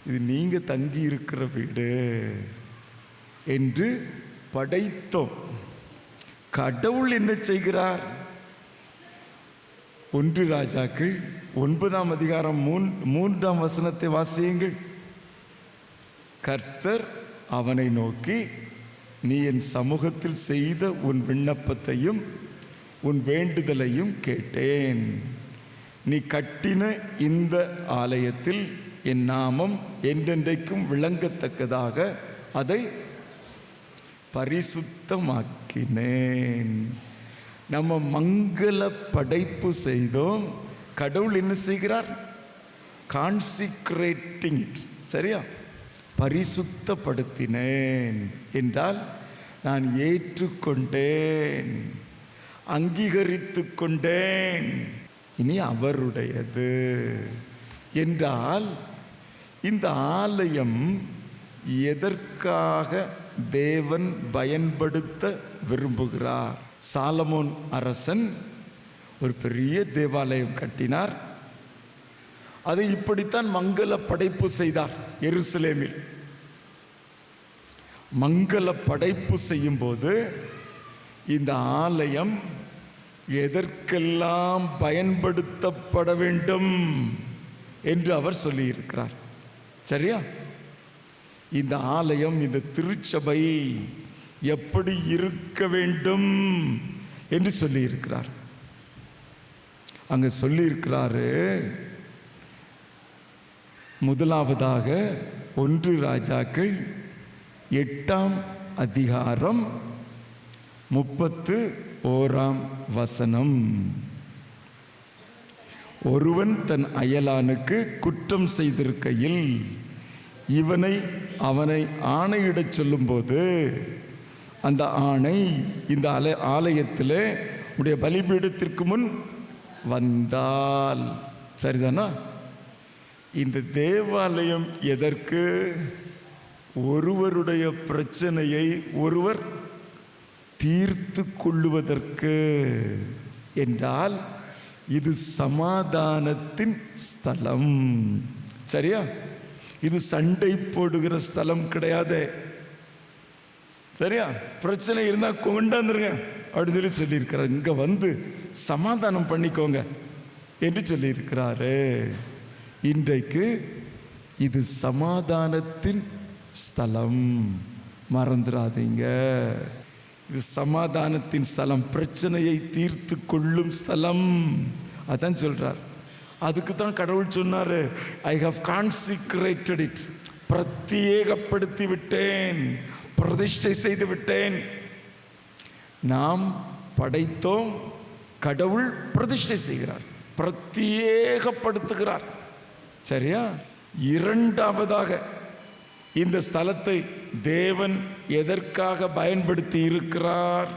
இது நீங்க தங்கி இருக்கிற வீடு என்று படைத்தோம். கடவுள் என்ன செய்கிறார்? 1 ராஜாக்கள் 9ஆம் அதிகாரம் 3ஆம் வசனத்தை வாசியுங்கள். கர்த்தர் அவனை நோக்கி, நீ என் சமூகத்தில் செய்த உன் விண்ணப்பத்தையும் உன் வேண்டுதலையும் கேட்டேன். நீ கட்டின இந்த ஆலயத்தில் என் நாமம் என்றென்றைக்கும் விளங்கத்தக்கதாக அதை பரிசுத்தமாக்கினேன். நம்ம மங்கள படைப்பு செய்தோம். கடவுள் என்ன செய்கிறார்? கான்சிக்ரேட்டிங் இட். சரியா? பரிசுத்தப்படுத்தினேன் என்றால் நான் ஏற்றுக்கொண்டேன், அங்கீகரித்து கொண்டேன், இனி அவருடையது என்றால் இந்த ஆலயம் எதற்காக தேவன் பயன்படுத்த விரும்புகிறார்? சாலமோன் அரசன் ஒரு பெரிய தேவாலயம் கட்டினார். அதை இப்படித்தான் மங்கள படைப்பு செய்தார். எருசலேமில் மங்கள படைப்பு செய்யும் போது இந்த ஆலயம் எதற்கெல்லாம் பயன்படுத்தப்பட வேண்டும் என்று அவர் சொல்லியிருக்கிறார். சரியா? இந்த ஆலயம், இந்த திருச்சபை எப்படி இருக்க வேண்டும் என்று சொல்லியிருக்கிறார். அங்க சொல்லியிருக்கிறாரு, முதலாவதாக 1 ராஜாக்கள் 8ஆம் அதிகாரம் 31ஆம் வசனம். ஒருவன் தன் அயலானுக்கு குற்றம் செய்திருக்கையில் அவனை ஆணையிடச் சொல்லும்போது அந்த ஆணை இந்த ஆலயத்திலே உடைய பலிபீடத்திற்கு முன் வந்தால். சரிதானா? இந்த தேவாலயம் எதற்கு? ஒருவருடைய பிரச்சனையை ஒருவர் தீர்த்து கொள்ளுவதற்கு. என்றால் இது சமாதானத்தின் ஸ்தலம். சரியா? இது சண்டை போடுகிற ஸ்தலம் கிடையாது. சரியா? பிரச்சனை இருந்தா கொண்டாந்துருங்க அப்படின்னு சொல்லியிருக்கிறார். இங்க வந்து சமாதானம் பண்ணிக்கோங்க என்று சொல்லியிருக்கிறாரு. இன்றைக்கு இது சமாதானத்தின் ஸ்தலம், மறந்துடாதீங்க. இது சமாதானத்தின் ஸ்தலம், பிரச்சனையை தீர்த்து கொள்ளும் ஸ்தலம். அதான் சொல்றார். அதுக்கு தான் கடவுள் சொன்னாரு, ஐ ஹவ் கான்சிக்ரேட்டட் இட், பிரத்யேகப்படுத்தி விட்டேன், பிரதிஷ்டை செய்து விட்டேன். நாம் படைத்தோம், கடவுள் பிரதிஷ்டை செய்கிறார், பிரத்யேகப்படுத்துகிறார். சரியா? இரண்டாவதாக இந்த ஸ்தலத்தை தேவன் எதற்காக பயன்படுத்தி இருக்கிறார்?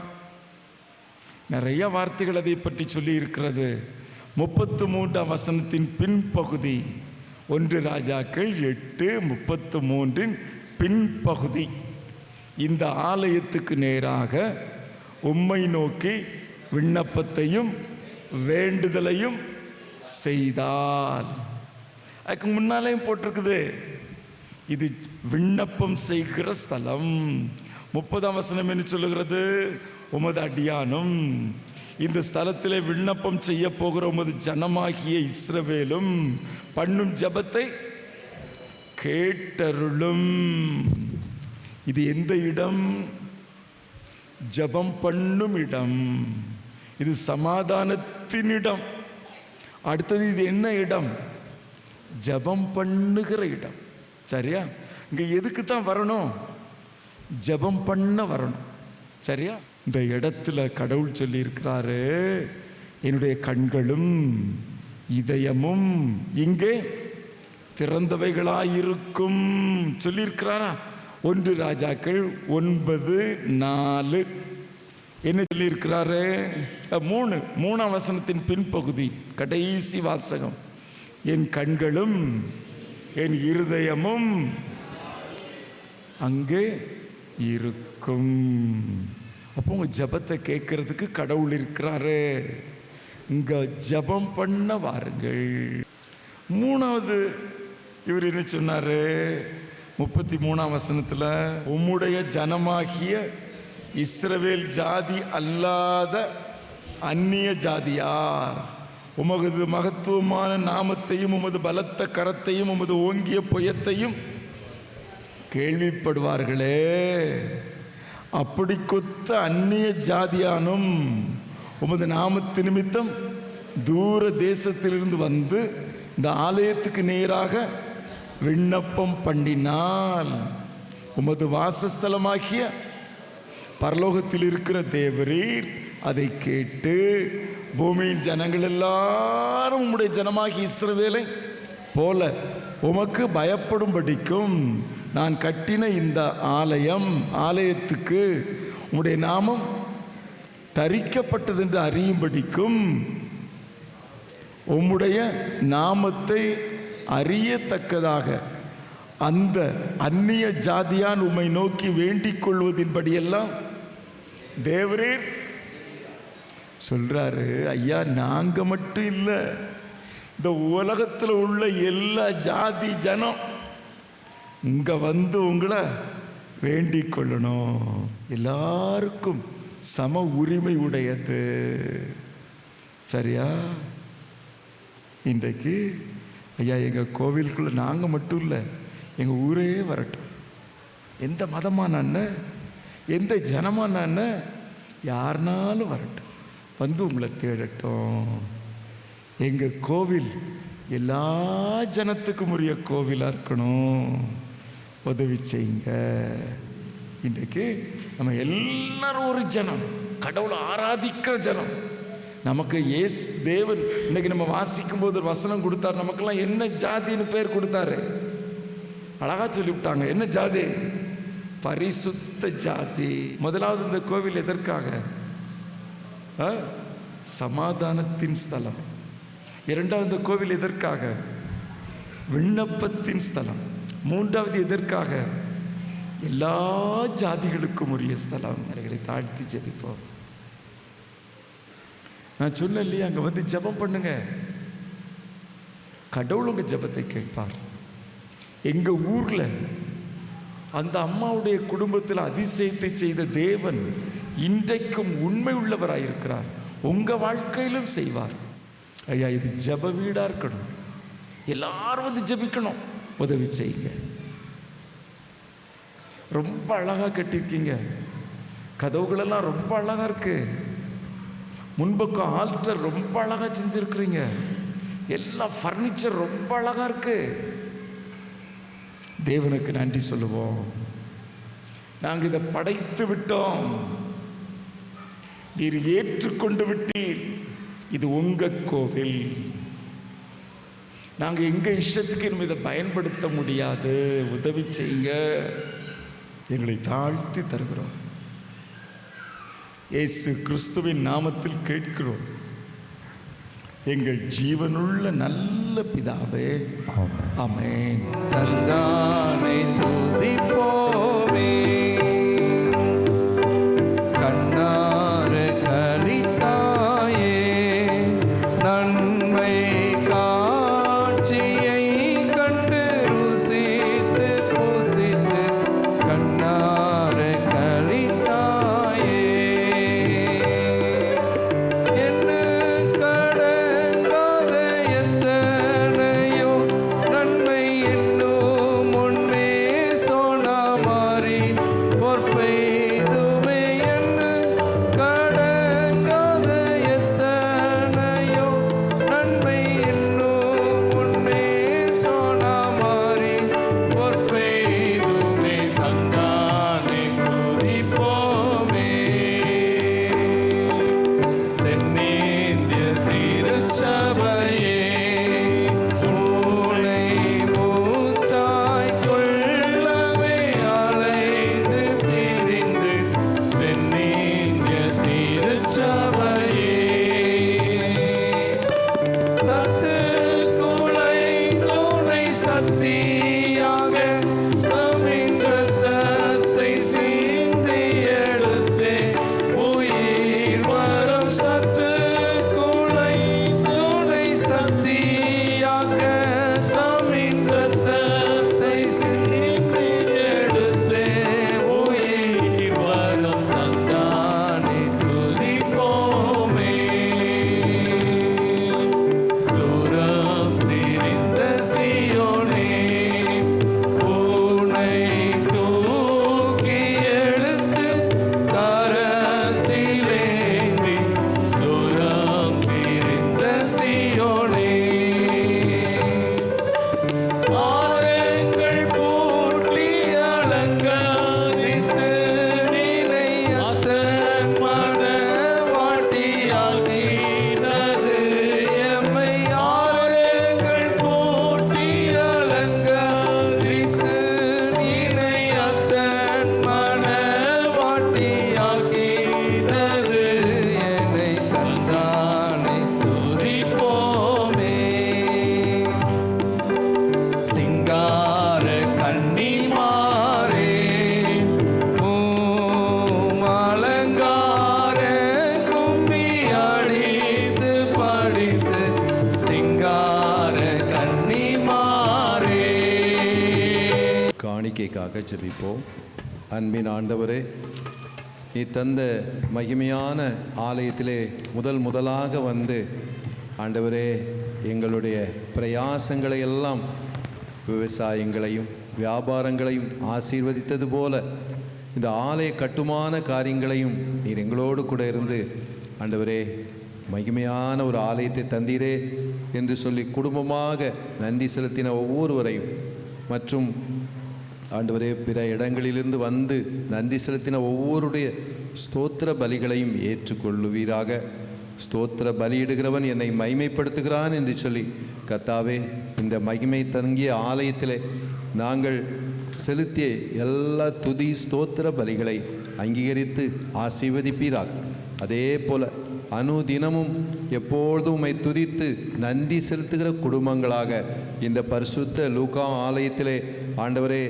நிறைய வார்த்தைகள் அதை பற்றி சொல்லி இருக்கிறது. 33ஆம் வசனத்தின் பின்பகுதி, 1 ராஜாக்கள் 8:33 பின்பகுதி. இந்த ஆலயத்துக்கு நேராக உம்மை நோக்கி விண்ணப்பத்தையும் வேண்டுதலையும் செய்தால், அதுக்கு முன்னாலேயும் போட்டிருக்குது, இது விண்ணப்பம் செய்கிற ஸ்தலம். 30ஆம் வசனம் என்ன சொல்லுகிறது? உமது அடியானும் இந்த ஸ்தலத்திலே விண்ணப்பம் செய்ய போகிற உமது ஜனமாகிய இஸ்ரவேலும் பண்ணும் ஜெபத்தை கேட்டருளும். இது எந்த இடம்? ஜெபம் பண்ணும் இடம். இது சமாதானத்தின் இடம். அடுத்தது இது என்ன இடம்? ஜெபம் பண்ணுகிற இடம். சரியா? இங்க எதுக்கு தான் வரணும்? ஜெபம் பண்ண வரணும். சரியா? இந்த இடத்துல கடவுள் சொல்லி இருக்கிறாரு, என்னுடைய கண்களும் இதயமும் இங்கே திறந்தவைகளாயிருக்கும் சொல்லியிருக்கிறாரா? 1 ராஜாக்கள் 9:4 என்ன சொல்லியிருக்கிறாரு? 3ஆம் வசனத்தின் பின்பகுதி, கடைசி வாசகம், என் கண்களும் என் இருதயமும் அங்கே இருக்கும். அப்போ உங்க ஜபத்தை கேட்கறதுக்கு கடவுள் இருக்கிறாரு. இங்க ஜபம் பண்ண வாருங்கள். 3வது இவர் என்ன சொன்னாரு? 33ஆம் வசனத்துல, உம்முடைய ஜனமாகிய இஸ்ரவேல் ஜாதி அல்லாத அந்நிய ஜாதியார் உமது மகத்துவமான நாமத்தையும் உமது பலத்த கரத்தையும் உமது ஓங்கிய புயத்தையும் கேள்விப்படுவார்களே. அப்படி கொத்த அந்நிய ஜாதியானும் உமது நாமத்து நிமித்தம் தூர தேசத்திலிருந்து வந்து இந்த ஆலயத்துக்கு நேராக விண்ணப்பம் பண்ணினால், உமது வாசஸ்தலமாகிய பரலோகத்தில் இருக்கிற தேவரீர் அதை கேட்டு பூமியின் ஜனங்கள் எல்லாரும் உம்முடைய ஜனமாகிய இஸ்ரவேலை போல உமக்கு பயப்படும்படிக்கும் நான் கட்டின இந்த ஆலயத்துக்கு உம்முடைய நாமம் தரிக்கப்பட்டது என்று அறியும்படிக்கும் உம்முடைய நாமத்தை அறியத்தக்கதாக அந்த அந்நிய ஜாதியான் உம்மை நோக்கி வேண்டிக் கொள்வதின்படியெல்லாம் தேவரீர் சொல்றாரு. ஐயா, நாங்க மட்டும் இல்லை, இந்த உலகத்தில் உள்ள எல்லா ஜாதி ஜனம் இங்க வந்து உங்களை வேண்டிக் கொள்ளணும். எல்லாருக்கும் சம உரிமை உடையது. சரியா? இன்றைக்கு ஐயா, எங்கள் கோவிலுக்குள்ள நாங்கள் மட்டும் இல்லை, எங்கள் ஊரே வரட்டும். எந்த மதமான எந்த ஜனமான யாருனாலும் வரட்டும், வந்து உங்களை தேடட்டும். எங்கள் கோவில் எல்லா ஜனத்துக்கும் உரிய கோவிலாக இருக்கணும். உதவி செய்யுங்க. இன்றைக்கு நம்ம எல்லாரும் ஒரு ஜனம், கடவுளை ஆராதிக்கிற ஜனம். நமக்கு தேவன் இன்னைக்கு நம்ம வாசிக்கும் போது ஒரு வசனம் கொடுத்தார். நமக்கெல்லாம் என்ன ஜாதின்னு பேர் கொடுத்தாரு? அழகா சொல்லிவிட்டாங்க. என்ன ஜாதி? பரிசுத்த ஜாதி. முதலாவது இந்த கோவில் எதற்காக? சமாதானத்தின் ஸ்தலம். இரண்டாவது இந்த கோவில் எதற்காக? விண்ணப்பத்தின் ஸ்தலம். மூன்றாவது எதற்காக? எல்லா ஜாதிகளுக்கும் உரிய ஸ்தலம். அவர்களை தாழ்த்தி ஜெபிப்போம். நான் சொன்ன இல்லையா, அங்க வந்து ஜெபம் பண்ணுங்க, கடவுள் உங்க ஜெபத்தை கேட்பார். எங்க ஊர்ல அந்த அம்மாவுடைய குடும்பத்தில் அதிசயத்தை செய்த தேவன் இன்றைக்கும் உண்மை உள்ளவராயிருக்கிறார். உங்க வாழ்க்கையிலும் செய்வார். ஐயா, இது ஜெப வீடா இருக்கணும். எல்லாரும் வந்து ஜெபிக்கணும். உதவி செய்யுங்க. ரொம்ப அழகா கட்டியிருக்கீங்க. கதவுகளெல்லாம் ரொம்ப அழகா இருக்கு. முன்பக்கம் ஆல்டர் ரொம்ப அழகா செஞ்சிருக்கிறீங்க. எல்லா ஃபர்னிச்சர் ரொம்ப அழகா இருக்கு. தேவனுக்கு நன்றி சொல்லுவோம். நாங்கள் இதை படைத்து விட்டோம், நீர் ஏற்றுக்கொண்டு விட்டீர். இது உங்க கோவில். நாங்க எங்க இஷ்டத்துக்கு நம்ம இதை பயன்படுத்த முடியாது. உதவி செய்யுங்க. எங்களை தாழ்த்தி தருகிறோம். இயேசு கிறிஸ்துவின் நாமத்தில் கேட்கிறோம். எங்கள் ஜீவனுள்ள நல்ல பிதாவே, ஆமென். தந்தானை துதிப்போமே, கண்ணார கலித்தாயே, நன்மை காட்சியை கண்டு ருசித்து புசித்து கண்ணார கலித்தாயே, என்ன கடங்காத எத்தனையோ நன்மை என்னும் முன்னே சோனா மாறி பொற்பெய்துமே, என்ன கடங்காத எத்தனையோ நன்மை என்னும் முன்னே சோனா மாறி பொற்பெய்துமே, தந்தானே துதிப்போமே. தென்னிந்திய திருச்சபையே, உன்னை மூச்சாய் கொள்ளவே அலைந்து திரிந்து, தென்னிந்திய திருச்சபையே, சத்து குலைந்துனை சத்தியாக தமிழ் ரத்தத்தை சிந்தி எடுத்தே உயிர் வரும், சத்து குலைந்துனை சத்தியாக தமிழ் ரத்தத்தை சிந்தி எடுத்தே உயிர் வரும், தந்தானே துதிப்போமே. தூரம் திரிந்த சீயோனே, உன்னை தூக்கி எடுத்து கரத்திலேந்தி, தூரம் திரிந்த சீயோனே, ஆலயங்கள் பூட்டி அலங்கரித்து நினைத்தன் மனவாட்டியாக்கினது எம்மை, ஆலயங்கள் பூட்டி அலங்கரித்து நினைத்தன் மனவாட்டியாக்கினது என்னை, தந்தானை துதிப்போமே. சிங்கார கன்னிமாரே, அலங்கார கும்மி அடித்து படித்து, சிங்கார கன்னிமாரே. காணிக்கைக்காக ஜெபிப்போம். அன்பின் ஆண்டவரே, நீ தந்த மகிமையான ஆலயத்திலே முதலாக வந்து ஆண்டவரே எங்களுடைய பிரயாசங்களை எல்லாம், விவசாயங்களையும் வியாபாரங்களையும் ஆசீர்வதித்தது போல இந்த ஆலய கட்டுமான காரியங்களையும் நீர் எங்களோடு கூட இருந்து ஆண்டவரே மகிமையான ஒரு ஆலயத்தை தந்தீரே என்று சொல்லி குடும்பமாக நன்றி செலுத்தின ஒவ்வொருவரையும், மற்றும் ஆண்டவரே பிற இடங்களிலிருந்து வந்து நன்றி செலுத்தின ஒவ்வொருடைய ஸ்தோத்திர பலிகளையும் ஏற்றுக்கொள்ளுவீராக. ஸ்தோத்திர பலியிடுகிறவன் என்னை மகிமைப்படுத்துகிறான் என்று சொல்லி கர்த்தாவே, இந்த மகிமை தங்கிய ஆலயத்திலே நாங்கள் செலுத்திய எல்லா துதி ஸ்தோத்திர பலிகளை அங்கீகரித்து ஆசீர்வதிப்பீராக. அதே போல அனுதினமும் எப்பொழுதும் உம்மை துதித்து நன்றி செலுத்துகிற குடும்பங்களாக இந்த பரிசுத்த லூக்கா ஆலயத்திலே ஆண்டவரே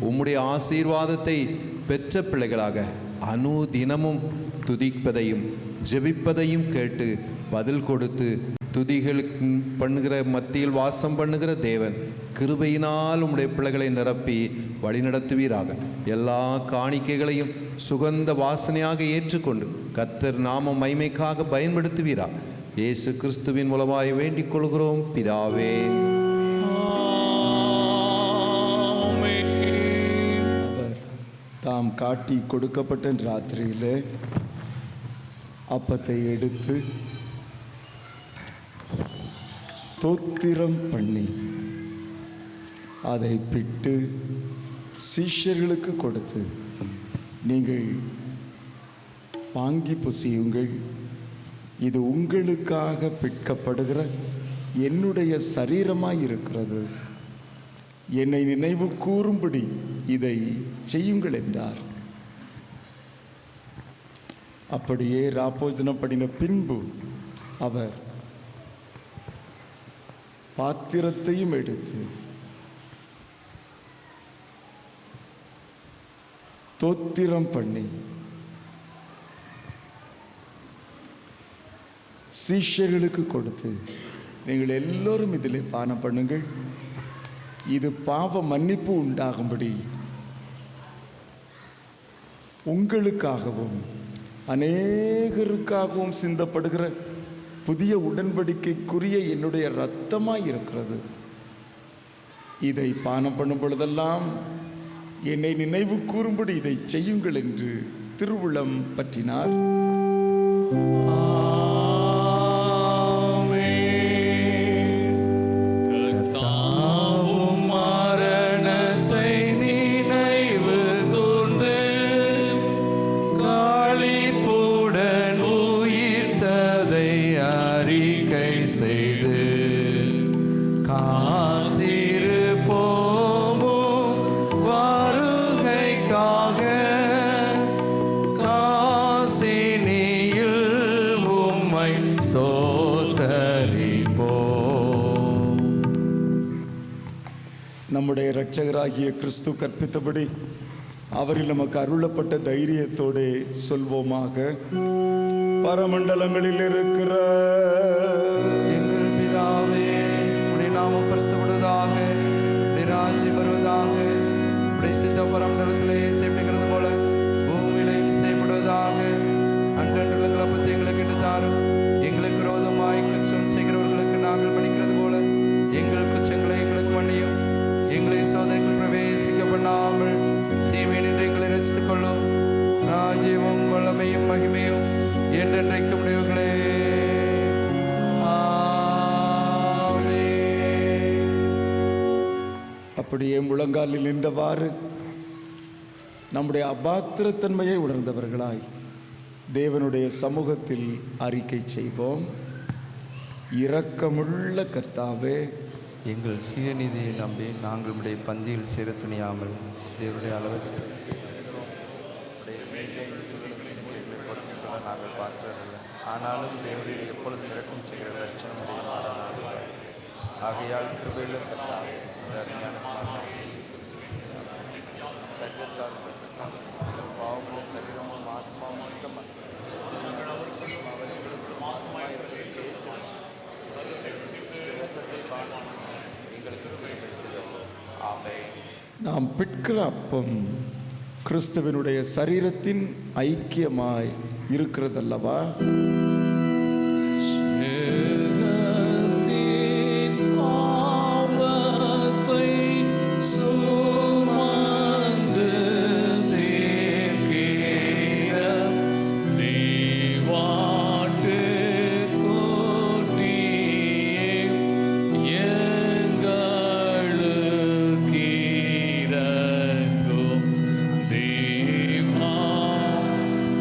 உம்முடைய ஆசீர்வாதத்தை பெற்ற பிள்ளைகளாக அனுதினமும் துதிப்பதையும் ஜெபிப்பதையும் கேட்டு பதில் கொடுத்து துதிகள் பண்ணுகிற மத்தியில் வாசம் பண்ணுகிற தேவன் கிருபையினால் உம்முடைய பிள்ளைகளை நிரப்பி வழிநடத்துவீராக. எல்லா காணிக்கைகளையும் சுகந்த வாசனையாக ஏற்றுக்கொண்டு கர்த்தர் நாம மகிமைக்காக பயன்படுத்துவீராக. இயேசு கிறிஸ்துவின் மூலமாய் வேண்டிக் கொள்கிறோம் பிதாவே. அவர் தாம் காட்டி கொடுக்கப்பட்ட ராத்திரியிலே அப்பத்தை எடுத்து தோத்திரம் பண்ணி அதை பிட்டு சீஷர்களுக்கு கொடுத்து, நீங்கள் வாங்கி புசியுங்கள், இது உங்களுக்காக பிற்கப்படுகிற என்னுடைய சரீரமாய் இருக்கிறது, என்னை நினைவு கூறும்படி இதை செய்யுங்கள் என்றார். அப்படியே ராப்போஜனம் பண்ணின பின்பு அவர் பாத்திரத்தையும் எடுத்து தோத்திரம் பண்ணி சீஷர்களுக்கு கொடுத்து, நீங்கள் எல்லோரும் இதிலே பானம் பண்ணுங்கள், இது பாவ மன்னிப்பு உண்டாகும்படி உங்களுக்காகவும் அநேகருக்காகவும் சிந்தப்படுகிற புதிய உடன்படிக்கைக்குரிய என்னுடைய இரத்தமாய் இருக்கிறது. இதை பானம் பண்ணும் பொழுதெல்லாம் என்னை நினைவு கூறும்படி இதை செய்யுங்கள் என்று திருவுளம் பற்றினார். நம்முடைய இரட்சகராகிய கிறிஸ்து கற்பித்தபடி அவரில் நமக்கு அருளப்பட்ட தைரியத்தோடு சொல்வோமாக. பரமண்டலங்களில் இருக்கிற எங்கள் பிதாவே, உடைய நாமம் பரிசுத்தப்படுவதாக, உடைய ராஜ்யம் வருவதாக, உடைய சித்தம் பரமண்டலத்திலே செய்யப்படுகிறது போல பூமியிலையும் செய்யப்படுவதாக. அன்றன்றுள்ள அப்பத்தை எங்களுக்கு இன்று தாரும். எங்களுக்கு விரோதமாய் குற்றம் செய்கிறவர்களுக்கு நாங்கள் மன்னிக்கிறது போல எங்கள் குற்றங்களை எங்களுக்கு மன்னியும். எங்களை சோதனைகள் பிரவேசிக்க பண்ணாமல் தீமை நின்று எங்களை ரசித்துக் கொள்ளும். ராஜ்யமும் வல்லமையும் மகிமையும் என்றென்றைக்கும் உடையவர்களே. அப்படியே முழங்காலில் நின்றவாறு நம்முடைய அபாத்திரத்தன்மையை உணர்ந்தவர்களாய் தேவனுடைய சமூகத்தில் அறிக்கை செய்வோம். இரக்கமுள்ள கர்த்தாவே, எங்கள் சுயநிதியை நம்பி நாங்கள் உடைய பந்தியில் சேர துணியாமல் தேவனுடைய அளவை நாங்கள் பார்த்ததில்லை. ஆனாலும் தேவனுடைய எப்பொழுது இறக்கம் செய்கிற லட்சணமுடைய மாறானார்கள். ஆகையால் கிருபையுள்ள கர்த்தாவே, அருமையான சரீரத்தால் பாவமுள்ள சரீரமும் ஆத்மாவும் சுத்தமாக அவர்களுக்கு மாசமாக இருக்கிற ஜெயிச்சு நாம் பிற்கிற அப்பம் கிறிஸ்துவனுடைய சரீரத்தின் ஐக்கியமாய் இருக்கிறதல்லவா?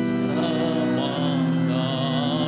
Samadan.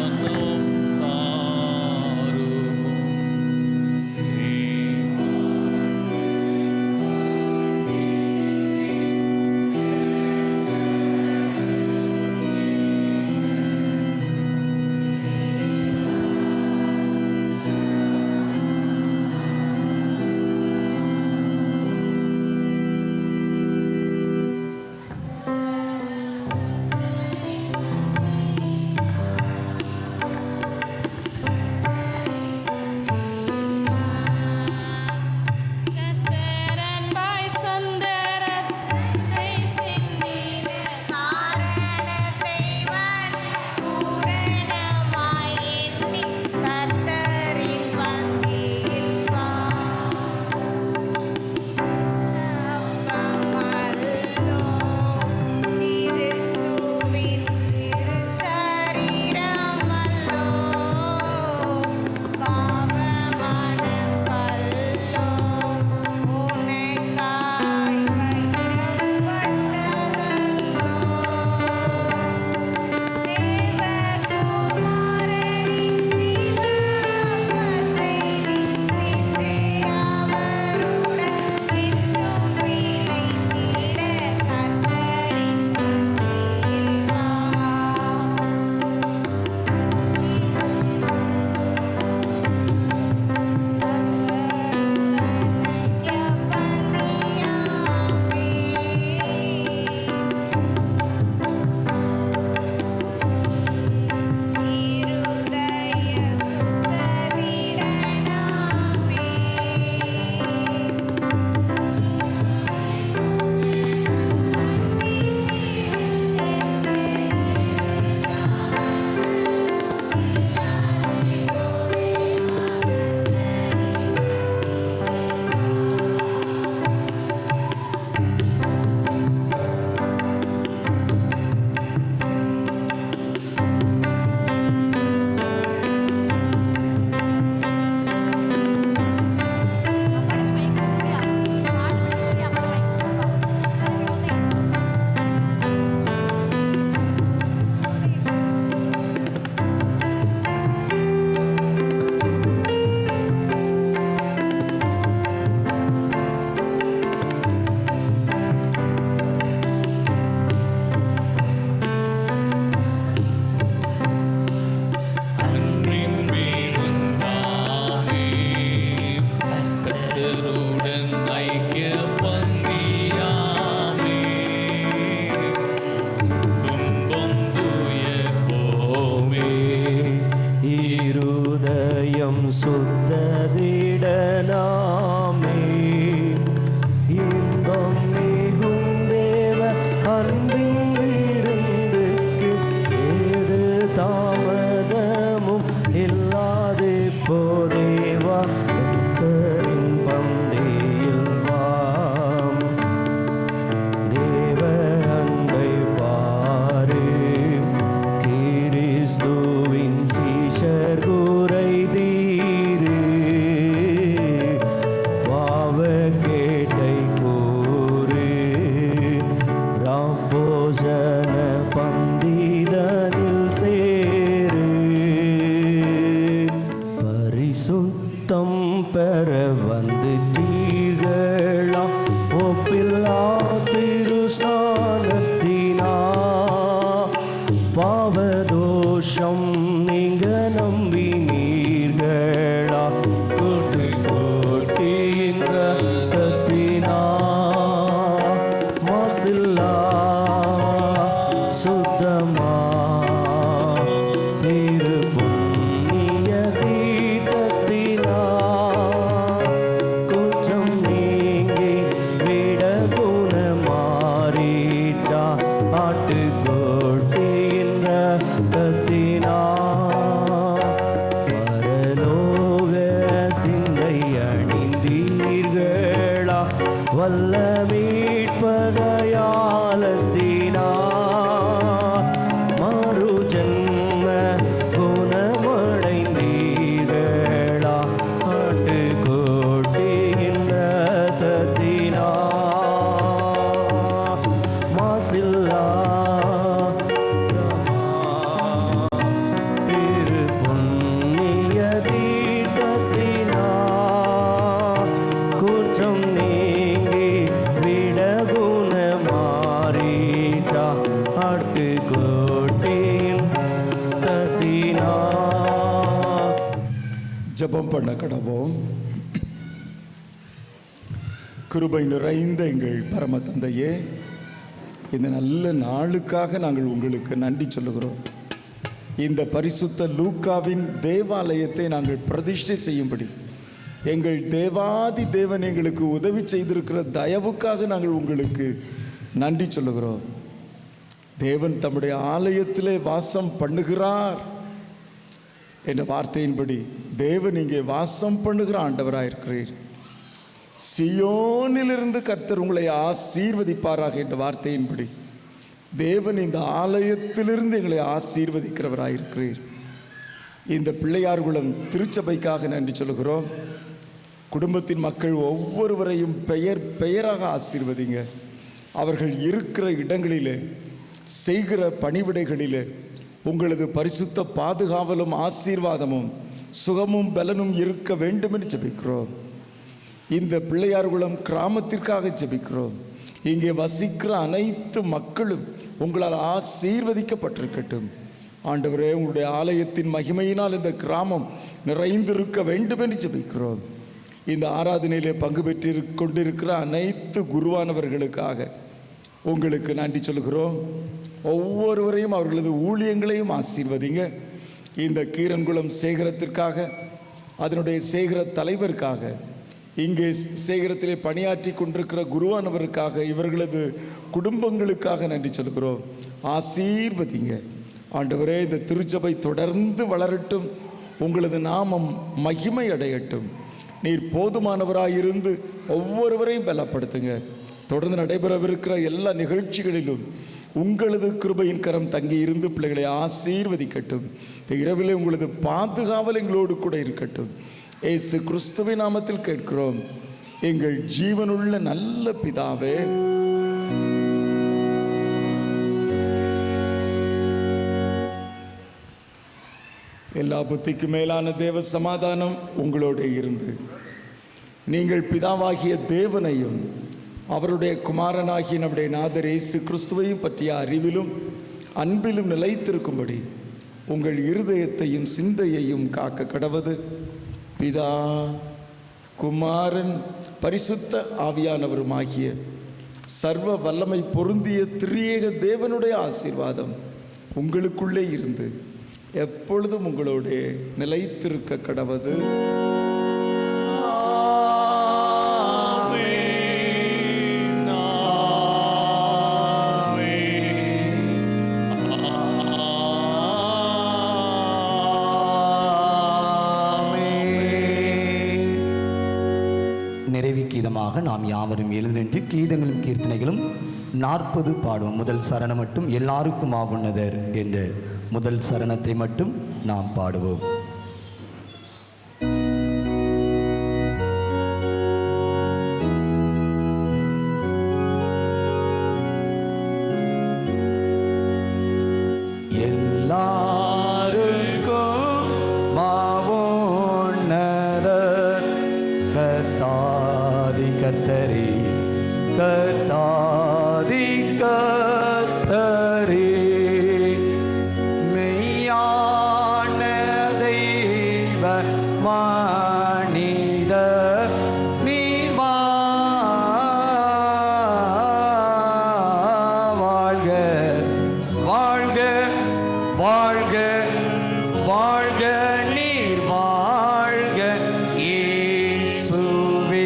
சுத்ததிடனாமே இன்பம் மிகும் தேவ அன்பின் விருந்துக்கு ஏது தாமதமும் இல்லாது போதேவா கர்த்தரின் பந்தியில் வாம் தேவ அன்பை பாரு கிறிஸ்துவின் சீஷர் குறை தீரு பாவ கேட்டை கூறு ராப்போசன பந்திதனில் சேரு பரிசுத்தம் பெற வந்துட்டீர்களா ஒப்பில்லா திருஸ்நானத்தினா பாவதோஷம் நீங்க நம்பினீர்களா கூட்டு போட்டியின் ரத்தத்தினா மாசில்லா சுத்தமா திரு புண்ணிய தீட்டத்தினா குற்றம் நீங்கி விட குணமாறிட்டா ஆட்டுக்கோட்டியின் ரத்தத்தினா பரலோக சிந்தை அணிந்தீர்களா வல்ல மீட்பதயாலத்தினா மறு ஜன்ம குணமடைந்தீர்களா ஆட்டுக்கோட்டியின் ரத்தத்தினா மாசில்லா திரு புண்ணிய தீர்த்தத்தினா குற்றம் நீங்கி விட குணமாறிட்டா ஆட்டுக்கோட்டியின் ரத்தத்தினா. ஜெபம் பண்ண கடவோம். கிருபை நிறைந்த எங்கள் பரம தந்தையே, இந்த நல்ல நாளுக்காக நாங்கள் உங்களுக்கு நன்றி சொல்லுகிறோம். இந்த பரிசுத்த லூக்காவின் தேவாலயத்தை நாங்கள் பிரதிஷ்டை செய்யும்படி எங்கள் தேவாதி தேவன் எங்களுக்கு உதவி செய்திருக்கிற தயவுக்காக நாங்கள் உங்களுக்கு நன்றி சொல்லுகிறோம். தேவன் தம்முடைய ஆலயத்திலே வாசம் பண்ணுகிறார் என்ற வார்த்தையின்படி தேவன் இங்கே வாசம் பண்ணுகிற ஆண்டவராயிருக்கிறீர். சியோனிலிருந்து கர்த்தர் உங்களை ஆசீர்வதிப்பாராக என்ற வார்த்தையின்படி தேவன் இந்த ஆலயத்திலிருந்து எங்களை ஆசீர்வதிக்கிறவராயிருக்கிறீர். இந்த பிள்ளையார்குளம் திருச்சபைக்காக நன்றி சொல்கிறோம். குடும்பத்தின் மக்கள் ஒவ்வொருவரையும் பெயர் பெயராக ஆசீர்வதிங்க. அவர்கள் இருக்கிற இடங்களிலே செய்கிற பணிவிடைகளிலே உங்களது பரிசுத்த பாதுகாவலும் ஆசீர்வாதமும் சுகமும் பலனும் இருக்க வேண்டும் என்று ஜெபிக்கிறோம். இந்த பிள்ளையார்குளம் கிராமத்திற்காக ஜெபிக்கிறோம். இங்கே வசிக்கிற அனைத்து மக்களும் உங்களால் ஆசீர்வதிக்கப்பட்டிருக்கட்டும். ஆண்டவரே, உங்களுடைய ஆலயத்தின் மகிமையினால் இந்த கிராமம் நிறைந்திருக்க வேண்டும் என்று ஜெபிக்கிறோம். இந்த ஆராதனையிலே பங்கு பெற்று கொண்டிருக்கிற அனைத்து குருவானவர்களுக்காக உங்களுக்கு நன்றி சொல்கிறோம். ஒவ்வொருவரையும் அவர்களது ஊழியங்களையும் ஆசீர்வதிங்க. இந்த கீரன்குளம் சேகரத்திற்காக, அதனுடைய சேகர தலைவருக்காக, இங்கே சேகரத்திலே பணியாற்றி கொண்டிருக்கிற குருவானவருக்காக, இவர்களது குடும்பங்களுக்காக நன்றி சொல்கிறோம். ஆசீர்வதிங்க. ஆண்டவரே, இந்த திருச்சபை தொடர்ந்து வளரட்டும். உங்களது நாமம் மகிமை அடையட்டும். நீர் போதுமானவராயிருந்து ஒவ்வொருவரையும் பலப்படுத்துங்க. தொடர்ந்து நடைபெறவிருக்கிற எல்லா நிகழ்ச்சிகளிலும் உங்களது கிருபையின் கரம் தங்கி இருந்து பிள்ளைகளை ஆசீர்வதிக்கட்டும். இந்த இரவிலே உங்களது பாதுகாவல் எங்களோடு கூட இருக்கட்டும். இயேசு கிறிஸ்துவின் நாமத்தில் கேட்கிறோம் எங்கள் ஜீவனுள்ள நல்ல பிதாவே. எல்லா புத்திக்கு மேலான தேவ சமாதானம் உங்களோட இருந்து நீங்கள் பிதாவாகிய தேவனையும் அவருடைய குமாரனாகிய நம்முடைய நாதர் இயேசு கிறிஸ்துவையும் பற்றிய அறிவிலும் அன்பிலும் நிலைத்திருக்கும்படி உங்கள் இருதயத்தையும் சிந்தையையும் காக்க கடவது பிதா, குமாரன், பரிசுத்த ஆவியானவருமாகிய சர்வ வல்லமை பொருந்திய திரியேக தேவனுடைய ஆசீர்வாதம் உங்களுக்குள்ளே இருந்து எப்பொழுதும் உங்களோட நிலைத்திருக்க கடவது. நிறைவு கீதமாக நாம் யாவரும் எழுந்திருந்து கீதங்களும் கீர்த்தனைகளும் 40 பாடுவோம். முதல் சரணம் மட்டும் எல்லாருக்கும் ஆவுன்னதர் என்ற முதல் சரணத்தை மட்டும் நாம் பாடுவோம். எல்லாருக்கும் மாவுன்னதர் கர்த்தாதி கர்த்தரே கர்த்தாதி கர்த்தரே மெய்யான தெய்வ மானிட நீர் வாழ்க வாழ்க வாழ்க வாழ்க நீர் வாழ்க இயேசுவே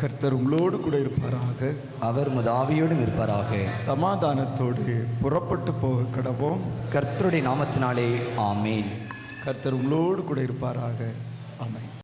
கர்த்தர் உங்களோடு கூட இருப்பாராக. அவர் முதாவியோடும் இருப்பாராக. சமாதானத்தோடு புறப்பட்டு போக கடவோம். கர்த்தருடைய நாமத்தினாலே ஆமேன். கர்த்தர் உங்களோடு கூட இருப்பாராக. ஆமென்.